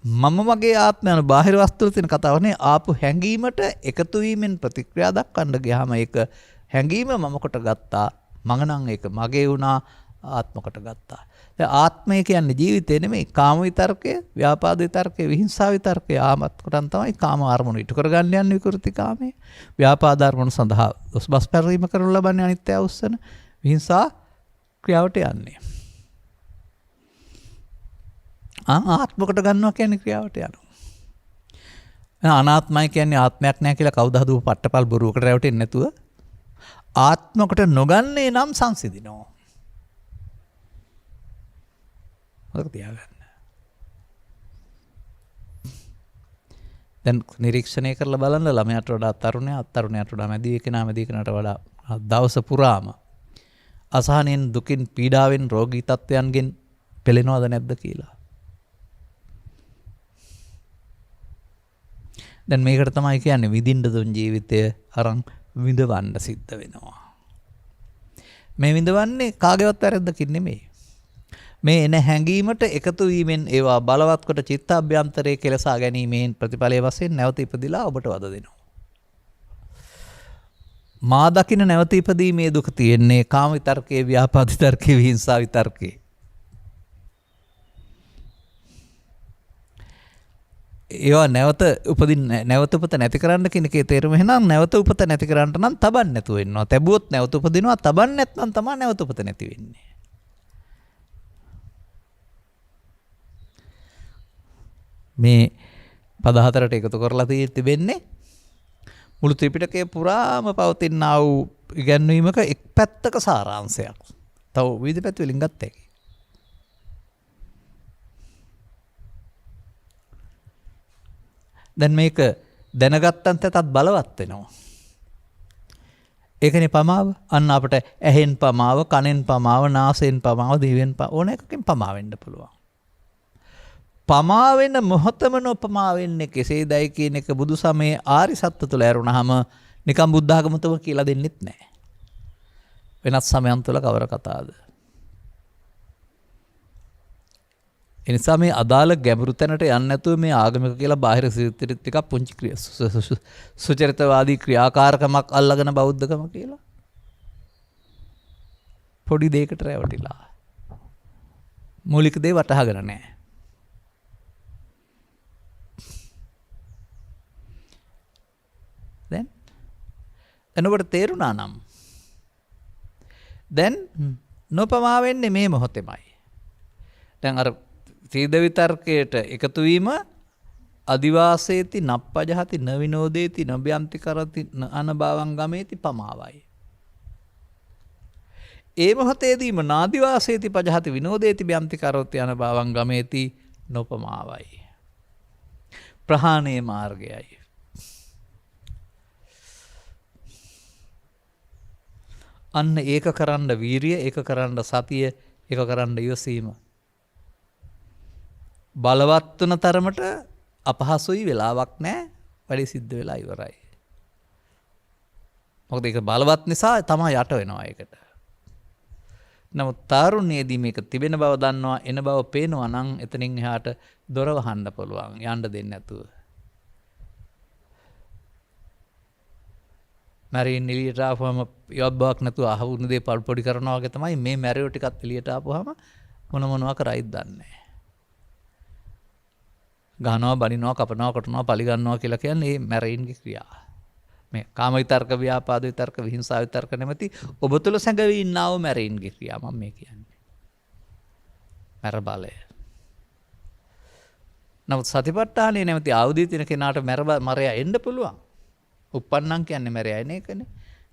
මම මගේ ආත්මය යන බාහිර වස්තුවල තියෙන කතාවනේ ආපු හැඟීමට එකතු වීමෙන් ප්‍රතික්‍රියා දක්වන්න ගියාම ඒක හැඟීම මම කොට ගත්තා. මම නම් ඒක මගේ වුණා ආත්ම කොට ගත්තා. දැන් ආත්මය කියන්නේ ජීවිතේ නෙමෙයි කාම විතර්කය, ව්‍යාපාද විතර්කය, විහිංසාව විතර්කය ආමත් කොටන් තමයි කාම අරමුණු ඉටු කරගන්න යන්නේ විකෘති කාමයේ. ව්‍යාපාද අරමුණු සඳහා දොස්බස් පැරීම කරනු ලබන්නේ අනිත්‍ය අවස්සන විහිංසා ක්‍රියාවට යන්නේ. ආත්මකට ගන්නවා කියන්නේ ක්‍රියාවට යනවා. අනාත්මයි කියන්නේ ආත්මයක් නැහැ කියලා කවුද හදුව පට්ටපල් බොරුවකට රැවටෙන්නේ නැතුව ආත්මකට නොගන්නේ නම් සංසිඳිනවා. මතක තියාගන්න. දැන් නිරීක්ෂණය කරලා බලන්න ළමයාට වඩා තරුණයාට වඩා මැදි කෙනාට වඩා දවස පුරාම අසහනෙන් දුකින් පීඩාවෙන් රෝගී තත්ත්වයන්ගෙන් පෙළෙනවද නැද්ද කියලා. දැන් මේකට තමයි කියන්නේ විඳින්න දුන් ජීවිතය අරන් විඳවන්න සිද්ධ වෙනවා. මේ විඳවන්නේ කාගේවත් වැරද්දකින් නෙමෙයි. මේ එන හැඟීමට එකතු වීමෙන් ඒවා බලවත් කොට චිත්තාභ්‍යන්තරයේ කෙලසා ගැනීමෙන් ප්‍රතිඵලයේ වශයෙන් නැවත ඉපදිලා ඔබට වද දෙනවා. මා දකින නැවත ඉපදීමේ දුක තියෙන්නේ කාම විතර්කයේ, ව්‍යාපාද විතර්කයේ, විහිංසා විතර්කයේ. ඒවා නැවත උපත නැති කරන්න කෙනකේ තේරුම එහෙනම් නැවත උපත නැති කරන්න නම් තබන්න නැතුව වෙනවා. තැබුවොත් නැවත උපදිනවා, තබන්න නැත්නම් තමයි නැවත උපත නැති වෙන්නේ. මේ පද හතරට එකතු කරලා තිබෙන්නේ මුළු ත්‍රිපිටකයේ පුරාම පවතින ආ වූ ඉගැන්වීමක එක් පැත්තක සාරාංශයක්. තව විවිධ පැති වලින් ගත්ත හැකි. දැන් මේක දැනගත්තන් තත් බලවත් වෙනවා. ඒකනේ පමාව. අන්න අපිට ඇහෙන් පමාව, කනෙන් පමාව, නාසයෙන් පමාව, දිවෙන් ඕන එකකින් පමා වෙන්න පුළුවන්. පමා වෙන මොහොතම නොපමා වෙන්නේ කෙසේදයි කියන එක බුදු සමයේ ආරි සත්‍ය තුල ඇරුණාම නිකම් බුද්ධ ආගමතම කියලා දෙන්නෙත් නැහැ. වෙනත් සමයන් තුල කවර කතාවද? එනිසා මේ අදාළ ගැඹුරු තැනට යන්නේ නැතුව මේ ආගමික කියලා බාහිර සිතිවිලි ටිකක් පුංචි සුචරිතවාදී ක්‍රියාකාරකමක් අල්ලගෙන බෞද්ධකම කියලා පොඩි දෙයකට රැවටිලා මූලික දේ වටහාගෙන නැහැ. දැන් ඔබට තේරුණා නම් දැන් නොපමා වෙන්නේ මේ මොහොතෙමයි. දැන් අර සීද විතර්කයට එකතු වීම අදිවාසේති නප්පජහති නවිනෝදේති නබ්‍යන්ති කරති අනභවං ගමේති පමාවයි. ඒ මොහොතේදීම නාදිවාසේති පජහති විනෝදේති බ්‍යන්ති කරොති අනභවං ගමේති නොපමාවයි. ප්‍රහාණයේ මාර්ගයයි. අන්න ඒක කරන්න වීරිය, ඒක කරන්න සතිය, ඒක කරන්න ඉවසීම. බලවත් වන තරමට අපහසුයි, වෙලාවක් නැහැ, වැඩි සිද්ධ වෙලා ඉවරයි. මොකද ඒක බලවත් නිසා තමයි යට වෙනවා ඒකට. නමුත් තාරුණ්‍යයේදී මේක තිබෙන බව දන්නවා, එන බව පේනවා නම් එතනින් එහාට දොර වහන්න පුළුවන්, යන්න දෙන්නේ නැතුව. මැරීන් එළියට ආපුවම යොබ්බාවක් නැතුව අහවුණු දේ පොඩි කරනවා වගේ තමයි මේ මැරියෝ ටිකත් එළියට ආපුවම මොනවා කරයිද දන්නේ නැහැ. ගහනවා, බනිනවා, කපනවා, කොටනවා, පලි ගන්නවා කියලා කියන්නේ මේ මැරීන්ගේ ක්‍රියා. මේ කාම විතර්ක, ව්‍යාපාද විතර්ක, විහිංසා විතර්ක නැමැති ඔබ තුල සැඟවී ඉන්නා වූ මැරීන්ගේ ක්‍රියා මම මේ කියන්නේ. මැර බලය. නමුත් සතිපට්ඨානයේ නැමැති ආයුධය තියෙන කෙනාට මරයා එන්න පුළුවන්. උප්පන්නං කියන්නේ මැරයා එන එකනේ.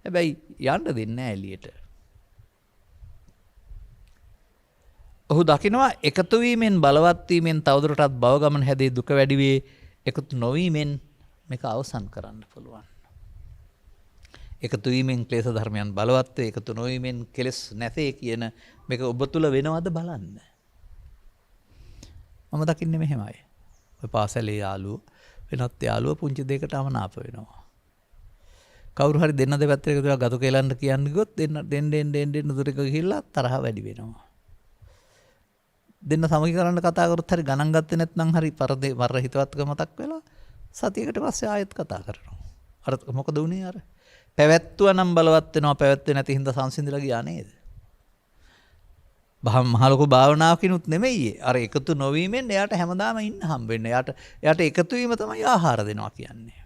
හැබැයි යන්න දෙන්නේ නැහැ එළියට. ඔහු දකිනවා එකතු වීමෙන්, බලවත් වීමෙන් තවදුරටත් භව ගමන හැදී දුක වැඩි වේ. එකතු නොවීමෙන් මේක අවසන් කරන්න පුළුවන්. එකතු වීමෙන් ක්ලේශ ධර්මයන් බලවත් වේ, එකතු නොවීමෙන් කෙලෙස් නැතේ කියන මේක ඔබ තුල වෙනවද බලන්න. මම දකින්නේ මෙහෙමයි. ඔය පාසලේ යාළුවෝ වෙනත් යාළුවෝ පුංචි දෙයකට අමනාප වෙනවා. කවුරු හරි දෙන්න දෙපැත්තට එකතු වෙලා ගතු කෙලන්න කියන්න ගියොත් දෙන්න දුරක ගිහිල්ලා තරහ වැඩි වෙනවා. දෙන්න සමගීකරන්න කතා කරොත් හරි ගණන් ගත්තේ නැත්නම් හරි වර හිතවත්ක මතක් වෙලා සතියකට පස්සේ ආයෙත් කතා කරනවා. අර මොකද උනේ අර පැවැත්තුව නම් බලවත් වෙනවා පැවැත්වේ නැති හින්දා සංසිඳිලා ගියා නේද? මහ ලොකු භාවනාවකිනුත් නෙමෙයි. අර එකතු නොවීමෙන් එයාට හැමදාම ඉන්න හම්බෙන්නේ. එයාට එකතු වීම තමයි ආහාර දෙනවා කියන්නේ.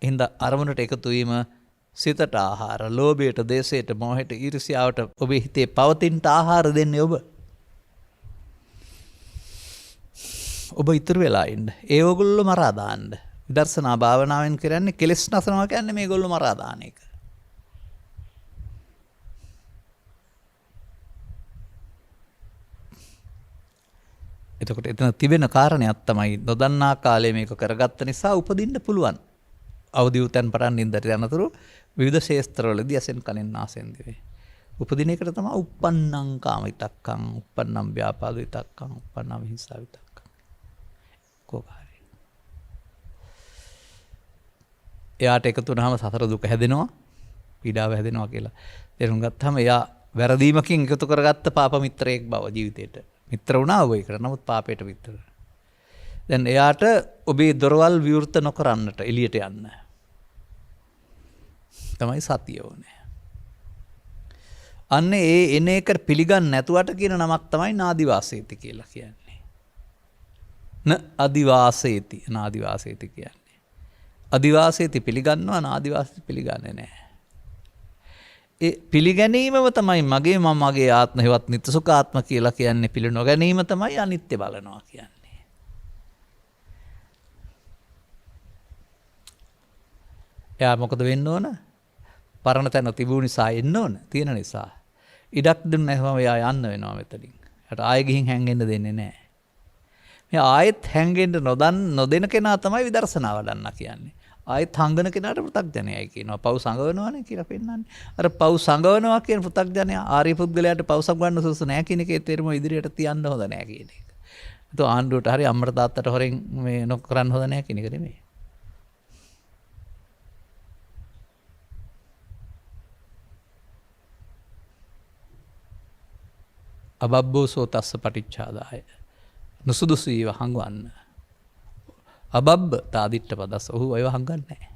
හින්දා අරමුණට එකතු වීම සිතට ආහාර, ලෝභයට, දේශයට, මොහයට, ඊර්ෂ්‍යාවට ඔබේ හිතේ පවතිනට ආහාර දෙන්නේ ඔබ. ඔබ ඉතුරු වෙලා ඉන්න. ඒ ඔයගොල්ලෝ මරා දාන්න. විදර්ශනා භාවනාවෙන් කරන්නේ කෙලෙස් නසනවා කියන්නේ මේගොල්ලෝ මරා දාන එක. එතකොට එතන තිබෙන කාරණයක් තමයි නොදන්නා කාලේ මේක කරගත්ත නිසා උපදින්න පුළුවන්. අවදි උතන් පටන් නින්දට යනතුරු විවිධ ශේස්ත්‍රවලදී ඇසෙන් කනෙන් නාසයෙන් දිවේ. උපදින එකට තමයි uppannam kama vitakkan, uppannam vyapada vitakkan, uppannam hisa vitakkan. කොහරි. එයාට එකතු වුණාම සතර දුක හැදෙනවා, පීඩාව හැදෙනවා කියලා තේරුම් ගත්තාම එයා වැරදීමකින් එකතු කරගත්ත පාප මිත්‍රයෙක් බව ජීවිතේට. මිත්‍ර වුණා ඔය එකට. නමුත් පාපයට මිත්‍ර. දැන් එයාට ඔබේ දොරවල් විවෘත නොකරන්නට එළියට යන්න. තමයි සතිය ඕනේ. අන්න ඒ එන එක පිළිගන්නේ නැතුවට කියන නමක් තමයි නාදිවාසේති කියලා කියන්නේ. අදිවාසේති නාදිවාසේති කියන්නේ. අදිවාසේති පිළිගන්නවා නාදිවාසේති පිළිගන්නේ නැහැ. ඒ පිළිගැනීමම තමයි මගේ ආත්ම හේවත් නිත්‍ය සුඛාත්ම කියලා කියන්නේ. පිළි නොගැනීම තමයි අනිත්‍ය බලනවා කියන්නේ. එයා මොකද වෙන්න ඕන? පරණ තැන තිබුණ නිසා එන්න ඕන. තියෙන නිසා. ඉඩක් දුන්න නැවම එයා යන්න වෙනවා මෙතනින්. එයාට ආයෙ ගිහින් හැංගෙන්න දෙන්නේ නැහැ. මේ ආයෙත් හැංගෙන්න නොදෙන කෙනා තමයි විදර්ශනා වඩන්න කියන්නේ. ආයෙත් හංගන කෙනාට පෘථග්ජනයයි කියනවා. පව් සංගවනවානේ කියලා පෙන්නන්නේ. අර පව් සංගවනවා කියන පෘථග්ජනයා ආර්ය පුද්ගලයාට පව් සංගවන්න සුසු නැහැ කියන එකේ තේරුම ඉදිරියට තියන්න හොඳ නැහැ කියන එක. ඒතෝ ආණ්ඩුවට හරි අම්මට තාත්තට හොරෙන් මේ නොකරන්න හොඳ නැහැ කියන එක නෙමෙයි. අබබ්බෝසෝ තස්ස පටිච්චාදාය. නුසුදුසු ඒව හංගවන්න. අබබ්බ තාදිට්ඨ පදස්. ඔහු ඒව හංගන්නේ නැහැ.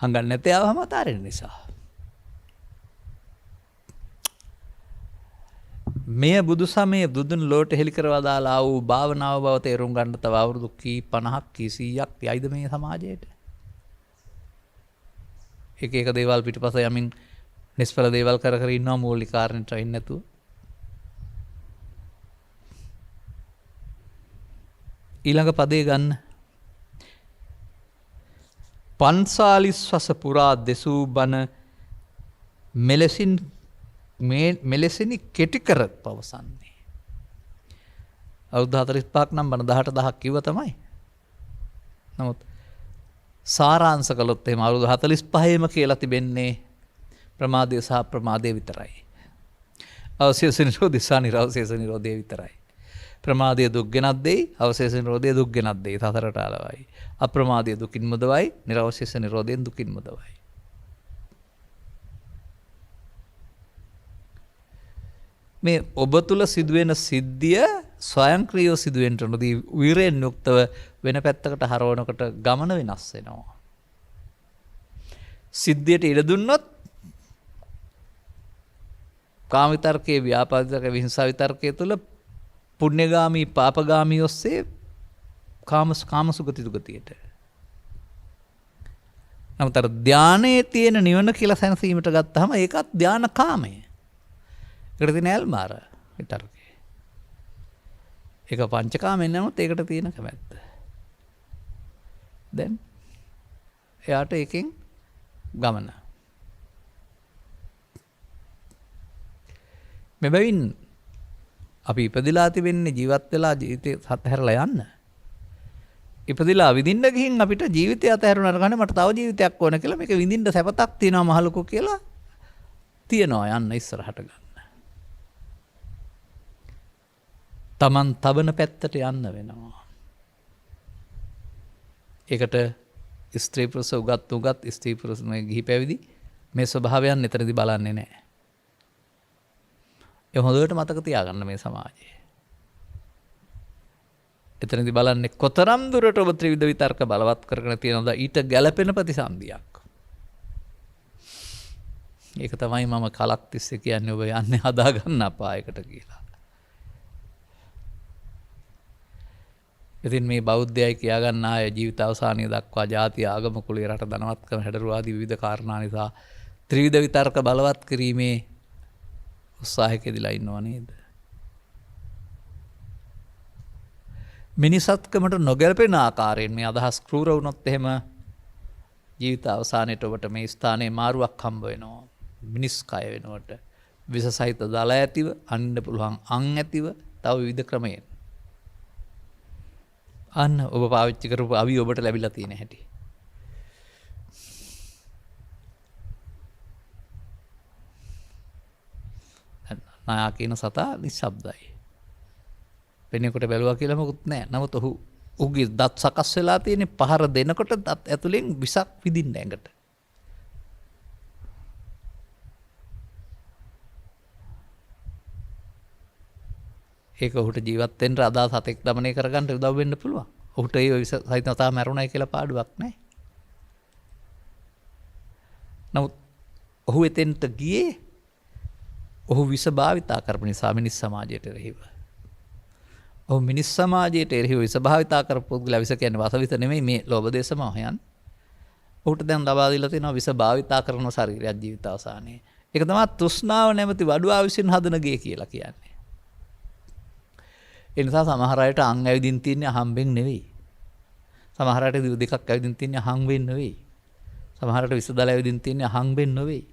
හංගන්නේ නැතේ ආවම අතාරින නිසා. මේ බුදු සමයේ බුදුන් ලෝට හෙලි කරවා දාලා වූ භාවනාව බව තේරුම් ගන්න තව අවුරුදු කී 50ක් කී 100ක් යයිද මේ සමාජයට. එක දේවල් පිටපස යමින් නිස්ඵල දේවල් කර ඉන්නවා මූලික කාරණේට වෙන්නේ නැතුව. ඊළඟ පදේ ගන්න. පන්සාලිස් වස පුරා දෙසූ බණ මෙලෙසිනි කෙටි කර පවසන්නේ. අවුරුදු 45ක් නම් බණ 18,000ක් කිව්ව තමයි. නමුත් සාරාංශ කළොත් එහෙම අවුරුදු 45ෙම කියලා තිබෙන්නේ ප්‍රමාදය සහ ප්‍රමාදය විතරයි. අවශේෂ නිරෝධය සහ නිරවශේෂ නිරෝධය විතරයි. ප්‍රමාදය දුක් ගෙනත් දෙයි, අවශේෂ නිරෝධය දුක් ගෙනත් දෙයි. සතරට අලවයි. අප්‍රමාදය දුකින් මුදවයි, නිරවශේෂ නිරෝධයෙන් දුකින් මුදවයි. මේ ඔබ තුල සිදුවෙන සිද්ධිය ස්වයංක්‍රීයව සිදුවෙන්න නොදී වීරයෙන් යුක්තව වෙන පැත්තකට හරවනකොට ගමන වෙනස් වෙනවා. සිද්ධියට ඉඩ දුන්නොත් කාම විතර්කයේ ව්‍යාපාද විතර්කයේ විහිංසා විතර්කයේ තුල පුණ්‍යගාමී පාපගාමී ඔස්සේ කාම සුගති දුගතියට. නමුත් අර ධානයේ තියෙන නිවන කියලා සැනසීමට ගත්තාම ඒකත් ධාන කාමය. ඒකට තියෙන ඇල්මාර විතර්කේ. ඒක පංචකාමෙන් නමුත් ඒකට තියෙන කැමැත්ත. දැන් එයාට එකෙන් ගමන. මෙබැවින් අපි ඉපදිලා තිබෙන්නේ ජීවත් වෙලා ජීවිතේ අතහැරලා යන්න. ඉපදිලා විඳින්න ගිහින් අපිට ජීවිතය අතහැරුණාට කන්නේ මට තව ජීවිතයක් ඕන කියලා මේක විඳින්න සැපතක් තියෙනවා මහලුකෝ කියලා තියනවා යන්න ඉස්සරහට ගන්න. Taman තබන පැත්තට යන්න වෙනවා. ඒකට ස්ත්‍රී පුරුෂ උගත් ස්ත්‍රී පුරුෂ මේ ගිහි පැවිදි මේ ස්වභාවයන් නිතරදී බලන්නේ නැහැ. ඒ හොඳට මතක තියාගන්න මේ සමාජයේ. එතනදී බලන්නේ කොතරම් දුරට ඔබ ත්‍රිවිධ විතර්ක බලවත් කරගෙන තියෙනවද ඊට ගැළපෙන ප්‍රතිසන්දියක්. ඒක තමයි මම කලක් තිස්සේ කියන්නේ ඔබ යන්නේ හදාගන්න අපායකට කියලා. ඉතින් මේ බෞද්ධයයි කියාගන්න අය ජීවිත අවසානයේ දක්වා ජාතිය ආගම කුලයේ රට ධනවත්කම හැඩරුව ආදී විවිධ කාරණා නිසා ත්‍රිවිධ විතර්ක බලවත් කිරීමේ උත්සාහයකදීලා ඉන්නව නේද? මිනිසත්කමට නොගැලපෙන ආකාරයෙන් මේ අදහස් ක්‍රූර වුණොත් එහෙම ජීවිත අවසානයේට ඔබට මේ ස්ථානයේ මාරුවක් හම්බ වෙනවා. මිනිස් කය වෙනුවට විස සහිත දල ඇතිව අන්න පුළුවන් අං ඇතිව තව විවිධ ක්‍රමයෙන්. අන්න ඔබ පාවිච්චි කරපු අවි ඔබට ලැබිලා තියෙන හැටි. නායා කියන සතා නිශ්ශබ්දයි. වෙනකොට බැලුවා කියලා මොකුත් නැහැ. නමුත් ඔහුගේ දත් සකස් වෙලා තියෙන පහර දෙනකොට දත් ඇතුලෙන් විසක් විදින්න ඇඟට. ඒක ඔහුට ජීවත් වෙන්න අදා සතෙක් দমনය කරගන්න උදව් වෙන්න පුළුවන්. ඔහුට ඒ විස සහිත සතා මැරුණයි කියලා පාඩුවක් නැහැ. නමුත් ඔහු එතෙන්ට ගියේ ඔහු විස භාවිතා කරපු නිසා මිනිස් සමාජයට එරෙහිව. ඔහු මිනිස් සමාජයට එරෙහිව විස භාවිතා කරපු පුද්ගලයා විස කියන්නේ වසවිස නෙමෙයි මේ ලෝභ දේශ මොහයන්. ඔහුට දැන් ලබා දීලා තියෙනවා විස භාවිතා කරන ශරීරයක් ජීවිත අවසානයේ. ඒක තමයි තෘෂ්ණාව නැමැති වඩුවා විසින් හදන ගේ කියලා කියන්නේ. ඒ නිසා සමහර අයට අං ඇවිදින් තියන්නේ අහම්බෙන් නෙවෙයි. සමහර අයට දිව දෙකක් ඇවිදින් තියන්නේ අහම්බෙන් නෙවෙයි. සමහරට විස දල ඇවිදින් තියන්නේ අහම්බෙන් නෙවෙයි.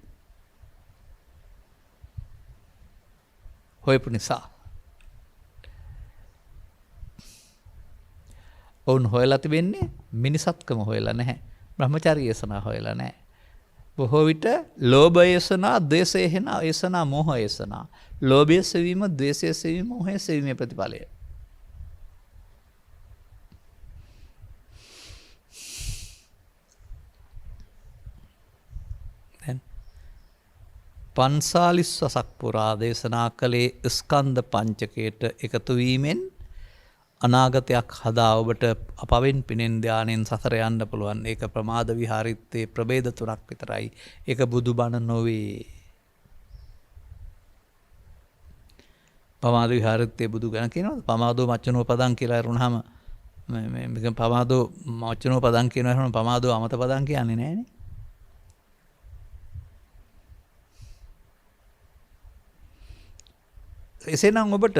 හොයපු නිසා. ඔවුන් හොයලා තිබෙන්නේ මිනිසත්කම හොයලා නැහැ. බ්‍රහ්මචාරී යසනා හොයලා නැහැ. බොහෝ විට ලෝභ යසනා, ද්වේෂ යසනා, මෝහ යසනා. ලෝභය සෙවීම, ද්වේෂය සෙවීම, මෝහය සෙවීමේ ප්‍රතිඵලය. දැන් 45 වසක් පුරා දේශනා කළේ ස්කන්ධ පංචකයට එකතු වීමෙන් අනාගතයක් හදා ඔබට අපවෙන් පිනෙන් ධානයෙන් සසර යන්න පුළුවන්. ඒක ප්‍රමාද විහාරිත්තේ ප්‍රභේද තුනක් විතරයි. ඒක බුදුබණ නොවේ. පමාද විහාරිත්තේ බුදු ගැන කියනවද? පමාදෝ මච්චනෝ පදං කියලා අරුණාම මේ පමාදෝ මච්චනෝ පදං කියනවා පමාදෝ අමත පදං කියන්නේ නැහැනේ. එසේනම් ඔබට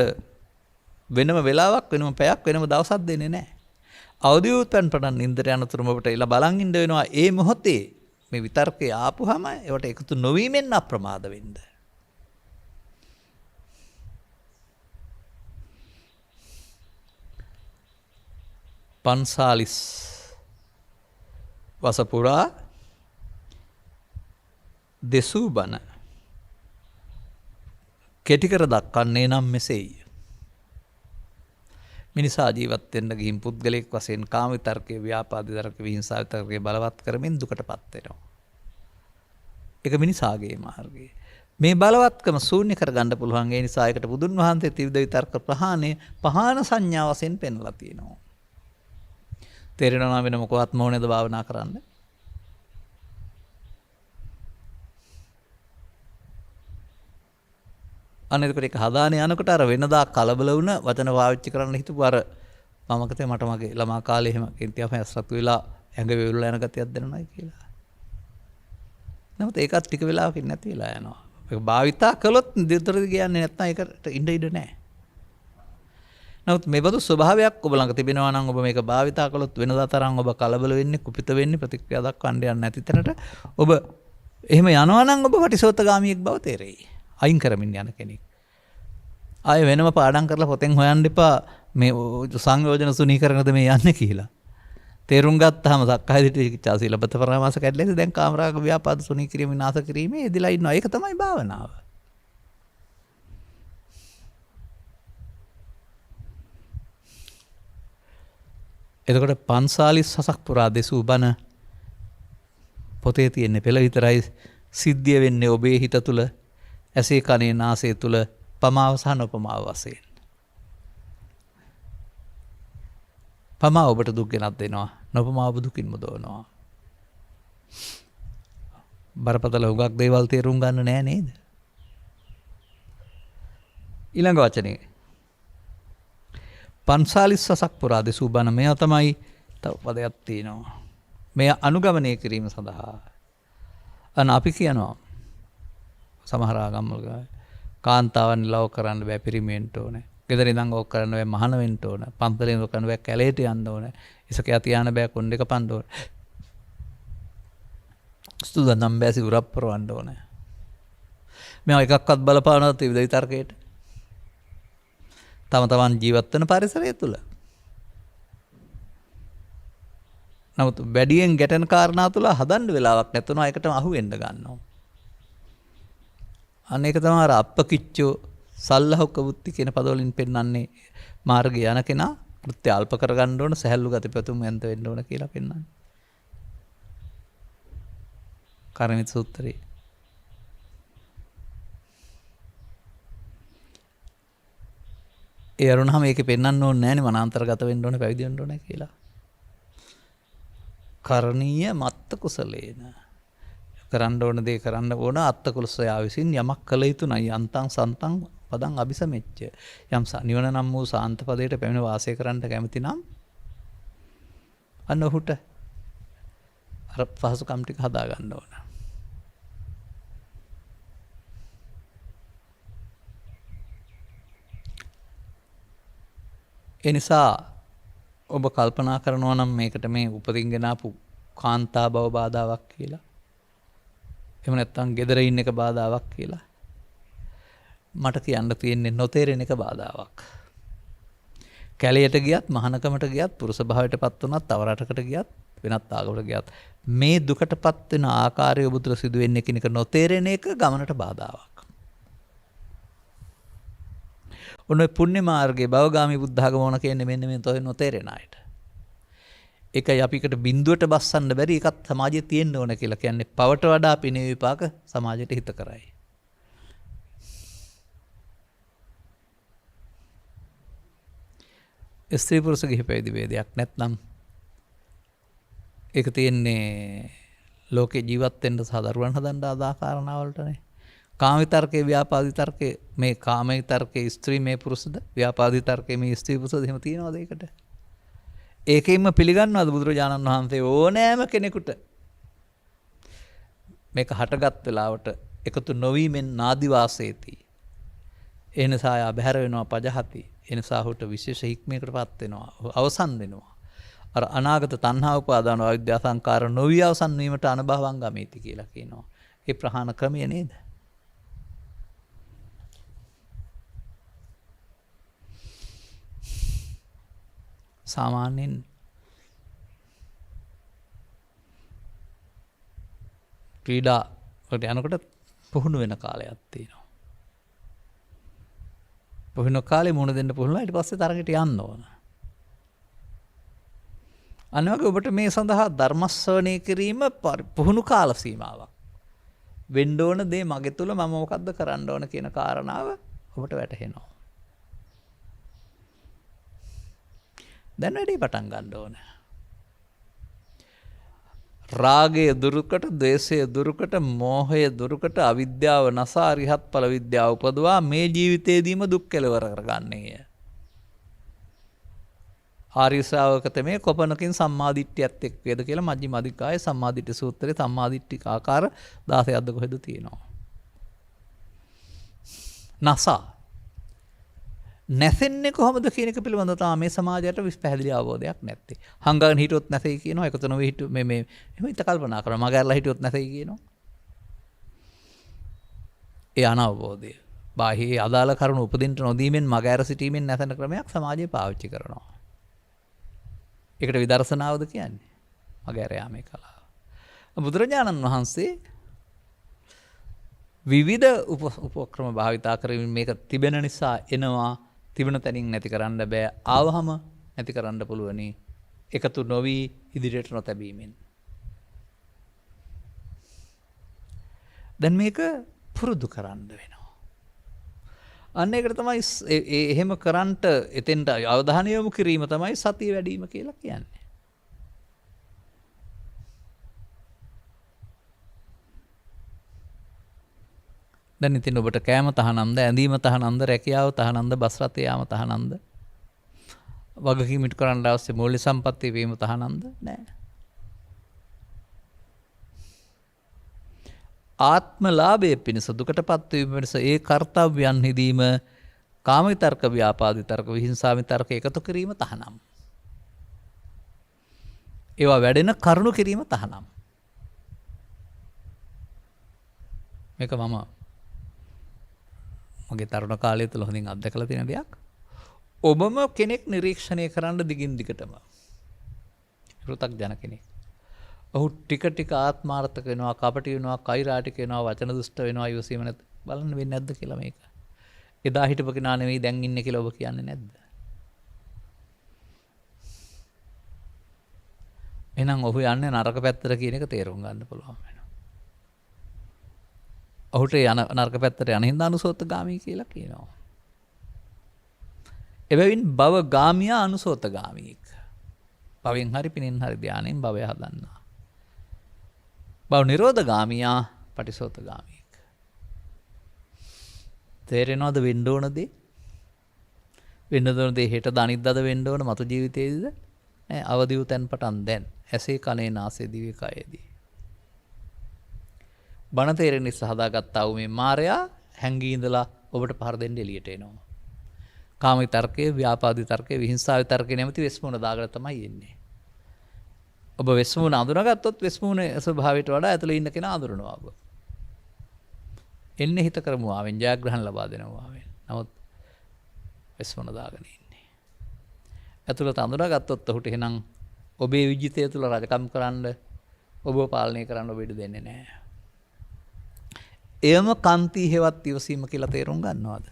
වෙනම වෙලාවක් වෙනම පැයක් වෙනම දවසක් දෙන්නේ නැහැ. අවදියුත්පන් පටන් නින්දට යනතුරුම ඔබට එලා බලන් ඉන්න වෙනවා. ඒ මොහොතේ මේ විතර්කේ ආපුහම ඒවට එකතු නොවීමෙන් අප්‍රමාද වෙන්න. පන්සාලිස් වසපුරා දෙසූ බණ කෙටිකර දක්වන්නේ නම් මෙසේය. මිනිසා ජීවත් වෙන්න ගිහින් පුද්ගලයෙක් වශයෙන් කාම විතර්කයේ, ව්‍යාපාද විතර්කයේ, විහිංසා විතර්කයේ බලවත් කරමින් දුකටපත් වෙනවා. ඒක මිනිසාගේ මාර්ගය. මේ බලවත්කම ශූන්‍ය කරගන්න පුළුවන්. ඒ නිසා ඒකට බුදුන් වහන්සේ ත්‍රිවිධ විතර්ක ප්‍රහාණය පහාන සංඥා වශයෙන් පෙන්වලා තියෙනවා. තේරෙනවා වෙන මොකවත් මොනේද භාවනා කරන්න. අනේකට ඒක හදානේ යනකොට අර වෙනදා කලබල වුණ වචන පාවිච්චි කරන්න හිතපු අර මමකතේ මට මගේ ළමා කාලේ එහෙම කෙන්තියම ඇස්රතු වෙලා ඇඟ වේවිලා යන ගතියක් දැනුණායි කියලා. නමුත් ඒකත් ටික වෙලාවකින් නැති වෙලා යනවා. ඒක භාවිතා කළොත් දිතරදි කියන්නේ නැත්නම් ඒකට ඉඩ නැහැ. නමුත් මේ බඳු ස්වභාවයක් ඔබ ළඟ තිබෙනවා නම් ඔබ මේක භාවිතා කළොත් වෙනදා තරම් ඔබ කලබල වෙන්නේ, කුපිත වෙන්නේ, ප්‍රතික්‍රියා දක්වන්න යන්නේ නැති තැනට ඔබ එහෙම යනවා නම් ඔබ පටිසෝතගාමියෙක් බව තේරෙයි. අයින් කරමින් යන කෙනෙක්. ආය වෙනම පාඩම් කරලා පොතෙන් හොයන්න එපා මේ සංයෝජන සුනීකරණද මේ යන්නේ කියලා. තේරුම් ගත්තාම සක්කාය දිට්ඨි විචිකිච්ඡා සීලබ්බත පරාමාස කැඩලා දැන් කාමරාග ව්‍යාපාද සුනී කිරීම විනාශ කිරීමේ එදිලා ඉන්නවා. ඒක තමයි භාවනාව. එතකොට 45 වසක් පුරා දෙසූ බණ පොතේ තියෙන්නේ පෙළ විතරයි. සිද්ධිය වෙන්නේ ඔබේ හිත තුළ, ඇසේ කනේ නාසය තුළ, පමාව සහ නොපමාව වශයෙන්. පමා ඔබට දුක් ගෙනත් දෙනවා, නොපමා ඔබ දුකින් මුදවනවා. බරපතල හුඟක් දේවල් තේරුම් ගන්න නෑ නේද? ඊළඟ වචනේ 45 පුරා දෙසූ බණ. මෙයා තමයි තව පදයක් තියෙනවා. මෙය අනුගමනය කිරීම සඳහා. අන්න අපි කියනවා සමහර ආගම්වල කාන්තාවන් ලව කරන්න බෑ, පිරිමියෙන්ට ඕනේ. ගෙදර ඉඳන් ඕක කරන්න බෑ, මහාන වෙන්න ඕනේ. පන්තලෙන් ඕක කරන්න බෑ, කැලේට යන්න ඕනේ. ඉසකයා තියාන බෑ, කොණ්ඩේ කපන්න ඕනේ. සුදුනම් බෑ, සිවුරක් පරවන්න ඕනේ. මේවා එකක්වත් බලපානවත් විවිධ විතර්කයට. තම තමන් ජීවත් වෙන පරිසරය තුළ. නමුත් වැඩියෙන් ගැටෙන කාරණා තුළ හදන්න වෙලාවක් නැතුණා, ඒකටම අහු වෙන්න ගන්නවා. අන්න ඒක තමයි අර අප්පකිච්චෝ සල්ලහක බුද්ධි කියන පදවලින් පෙන්වන්නේ මාර්ගය යන කෙනා කෘත්‍ය අල්ප කරගන්න ඕන, සහැල්ලු ගතිපතුම් යන්ත වෙන්න ඕන කියලා පෙන්වන්නේ. කරණිත සූත්‍රයේ. ඒ අරුණහම ඒකේ පෙන්වන්න ඕනේ නැහැනේ මනාන්තරගත වෙන්න ඕනේ, පැවිදි වෙන්න ඕනේ කියලා. කරණීය මත්ත කුසලේන. කරන්න ඕන දේ කරන්න ඕන අත්ත කුසලයා විසින් යමක් කළ යුතු නයි. අන්තං සන්තං පදං අபிසමෙච්ච. යම් නිවන නම් වූ සාන්ත පදයට පැමිණ වාසය කරන්න කැමති නම් අන්න ඔහුට අර පහසුකම් ටික හදා ගන්න ඕන. ඒ නිසා ඔබ කල්පනා කරනවා නම් මේකට මේ උපදින්ගෙන ආපු කාන්තා බව බාධාවක් කියලා. එහෙම නැත්නම් gedara ඉන්න එක බාධාවක් කියලා. මට කියන්න තියෙන්නේ නොතේරෙන එක බාධාවක්. කැලයට ගියත්, මහානකමට ගියත්, පුරුෂ භාවයට පත් වුණත්, තව රටකට ගියත්, වෙනත් ආගමකට ගියත් මේ දුකටපත් වෙන ආකාරය ඔබ තුළ සිදු වෙන්නේ කියන එක නොතේරෙන එක ගමනට බාධාවක්. ඔන්න පුණ්‍ය මාර්ගයේ භවගාමී බුද්ධඝම ඕන කියන්නේ මෙන්න මේ තොය නොතේරෙන අයට. ඒකයි අපිකට බිඳුවට බස්සන්න බැරි එකත් සමාජයේ තියෙන්න ඕන කියලා කියන්නේ. පවට වඩා පිනේ විපාක සමාජයට හිත කරයි. ස්ත්‍රී පුරුෂ ගිහි පැවිදි ભેදයක් නැත්නම් ඒක තියෙන්නේ ලෝකේ ජීවත් වෙන්න සහ දරුවන් හදන්න ආදා කාරණාවලටනේ. කාම විතර්කයේ, ව්‍යාපාද විතර්කයේ, මේ කාම විතර්කයේ ස්ත්‍රී මේ පුරුෂද, ව්‍යාපාද විතර්කයේ මේ ස්ත්‍රී පුරුෂද, එහෙම තියෙනවද ඒකට? ඒකෙන්ම පිළිගන්නවද බුදුරජාණන් වහන්සේ ඕනෑම කෙනෙකුට මේක හටගත් වෙලාවට එකතු නොවීමෙන් නාදි වාසේති. ඒ නිසා යා බැහැර වෙනවා පජහති. ඒ නිසා ඔහුට විශේෂ හික්මයකටපත් වෙනවා, අවසන් වෙනවා. අර අනාගත තණ්හා උපාදාන අවිද්‍යා සංකාර නොවිය අවසන් වීමට අනභවං ගමේති කියලා කියනවා. ඒ ප්‍රහාණ ක්‍රමය නේද? සාමාන්‍යයෙන් ක්‍රීඩා වලට යනකොට පුහුණු වෙන කාලයක් තියෙනවා. පුහුණු කාලේ මුණ දෙන්න පුහුණුලා ඊට පස්සේ තරගයට යන්න ඕන. අනිවාර්යයෙන් ඔබට මේ සඳහා ධර්ම ශ්‍රවණය කිරීම පුහුණු කාල සීමාවක්. වෙන්න ඕන දේ මගේ තුල මම මොකද්ද කරන්න ඕන කියන කාරණාව ඔබට වැටහෙනවා. දැන් වැඩි පටන් ගන්න ඕන. රාගය දුරුකට, ද්වේෂය දුරුකට, මෝහය දුරුකට, අවිද්‍යාව නසා අරිහත් ඵල විද්‍යාව උපදවා මේ ජීවිතේදීම දුක් කෙලවර කරගන්නේය. ආර්ය ශ්‍රාවක මේ කොපනකින් සම්මාදිට්ඨියත් එක් වේද කියලා මජ්ක්‍ධිම නිකායේ සම්මාදිට්ඨි සූත්‍රයේ සම්මාදිට්ඨික ආකාර 16ක්ද කොහෙද තියෙනවා. නසා නැසෙන්නේ කොහොමද කියන එක පිළිබඳව තමයි මේ සමාජයට පැහැදිලි අවබෝධයක් නැත්තේ. හංගගෙන හිටියොත් නැසෙයි කියනවා. එකතු නොවි හිටියොත් මේ එහෙම හිත කල්පනා කරනවා. මගහැරලා හිටියොත් නැසෙයි කියනවා. ඒ අනවබෝධය. බාහිර අදාළ කරුණු උපදින්න නොදීමෙන් මගහැර සිටීමෙන් නැසෙන ක්‍රමයක් සමාජයේ පාවිච්චි කරනවා. ඒකට විදර්ශනාවද කියන්නේ. මගහැර යාමේ කලාව. බුදුරජාණන් වහන්සේ විවිධ උපක්‍රම භාවිතා කරමින් මේක තිබෙන නිසා එනවා. තිබෙන තැනින් නැති කරන්න බෑ. ආවහම නැති කරන්න පුළුවනි. එකතු නොවි ඉදිරියට නොතැබීමෙන්. දැන් මේක පුරුදු කරන්න වෙනවා. අන්න ඒකට තමයි එහෙම කරන්ට එතෙන්ට අවධානය යොමු කිරීම තමයි සතිය වැඩිම කියලා කියන්නේ. දැන් ඉතින් ඔබට කෑම තහනම්ද, ඇඳීම තහනම්ද, රැකියාව තහනම්ද, බස් රථේ යාම තහනම්ද, වගකීම් ඉටු කරන්න අවශ්‍ය මූල්‍ය සම්පත්තිය වීම තහනම්ද? නෑ. ආත්මලාභය පිණිස දුකටපත් වීම පිණිස ඒ කර්තව්‍යයන්හිදීම කාම විතර්ක, ව්‍යාපාද විතර්ක, විහිංසා විතර්ක එකතු කිරීම තහනම්. ඒවා වැඩෙන කරුණු කිරීම තහනම්. මේක මම මගේ තරුණ කාලය තුළ හොඳින් අත්දැකලා තියෙන දෙයක්. ඔබම කෙනෙක් නිරීක්ෂණය කරන්න දිගින් දිගටම. පෘථග්ජන කෙනෙක්. ඔහු ටික ටික ආත්මාර්ථක වෙනවා, කපටි වෙනවා, කෛරාටික වෙනවා, වචන දුෂ්ට වෙනවා, ඉවසීම නැත් බලන්න වෙන්නේ නැද්ද කියලා මේක. එදා හිටපු කෙනා නෙවෙයි දැන් ඉන්නේ කියලා ඔබ කියන්නේ නැද්ද? එහෙනම් ඔහු යන්නේ නරක පැත්තට කියන එක තේරුම් ගන්න පුළුවන් වෙනවා. ඔහුට යන නරක පැත්තට යන හින්දා අනුසෝතගාමී කියලා කියනවා. එබැවින් භව ගාමියා අනුසෝතගාමීක්. භවෙන් හරි පිනෙන් හරි ධානයෙන් භවය හදන්නා. භව නිරෝධගාමියා පටිසෝතගාමීක්. තේරෙනවද වෙන්න ඕන දේ? වෙන්න ඕන දේ හෙට දනිද්දද වෙන්න ඕන මතු ජීවිතයේදීද? නෑ, අවදි වූ තැන් පටන් දැන් ඇසේ කනේ නාසයේ දිවේ කයේදී. බණ තේරෙන නිසා හදාගත්තා වූ මේ මායя හැංගී ඉඳලා ඔබට පහර දෙන්න එළියට එනවා. කාම විතර්කයේ, ව්‍යාපාද විතර්කයේ, විහිංසාව විතර්කයේ නැමැති වෙස්මුණ දාගෙන තමයි එන්නේ. ඔබ වෙස්මුණ අඳුනගත්තොත් වෙස්මුණේ ස්වභාවයට වඩා ඇතුළේ ඉන්න කෙනා අඳුරනවා ඔබ. එන්නේ හිත කරමුවාවෙන්, ජයග්‍රහණ ලබා දෙනවාවෙන්. නමුත් වෙස්මුණ දාගෙන ඉන්නේ. ඇතුළත අඳුනගත්තොත් ඔහුට එහෙනම් ඔබේ විජිතය තුළ රජකම් කරන්න, ඔබව පාලනය කරන්න ඔබ ඉඩ දෙන්නේ නැහැ. එයම කාන්ති හේවත් ඉවසීම කියලා තේරුම් ගන්නවද?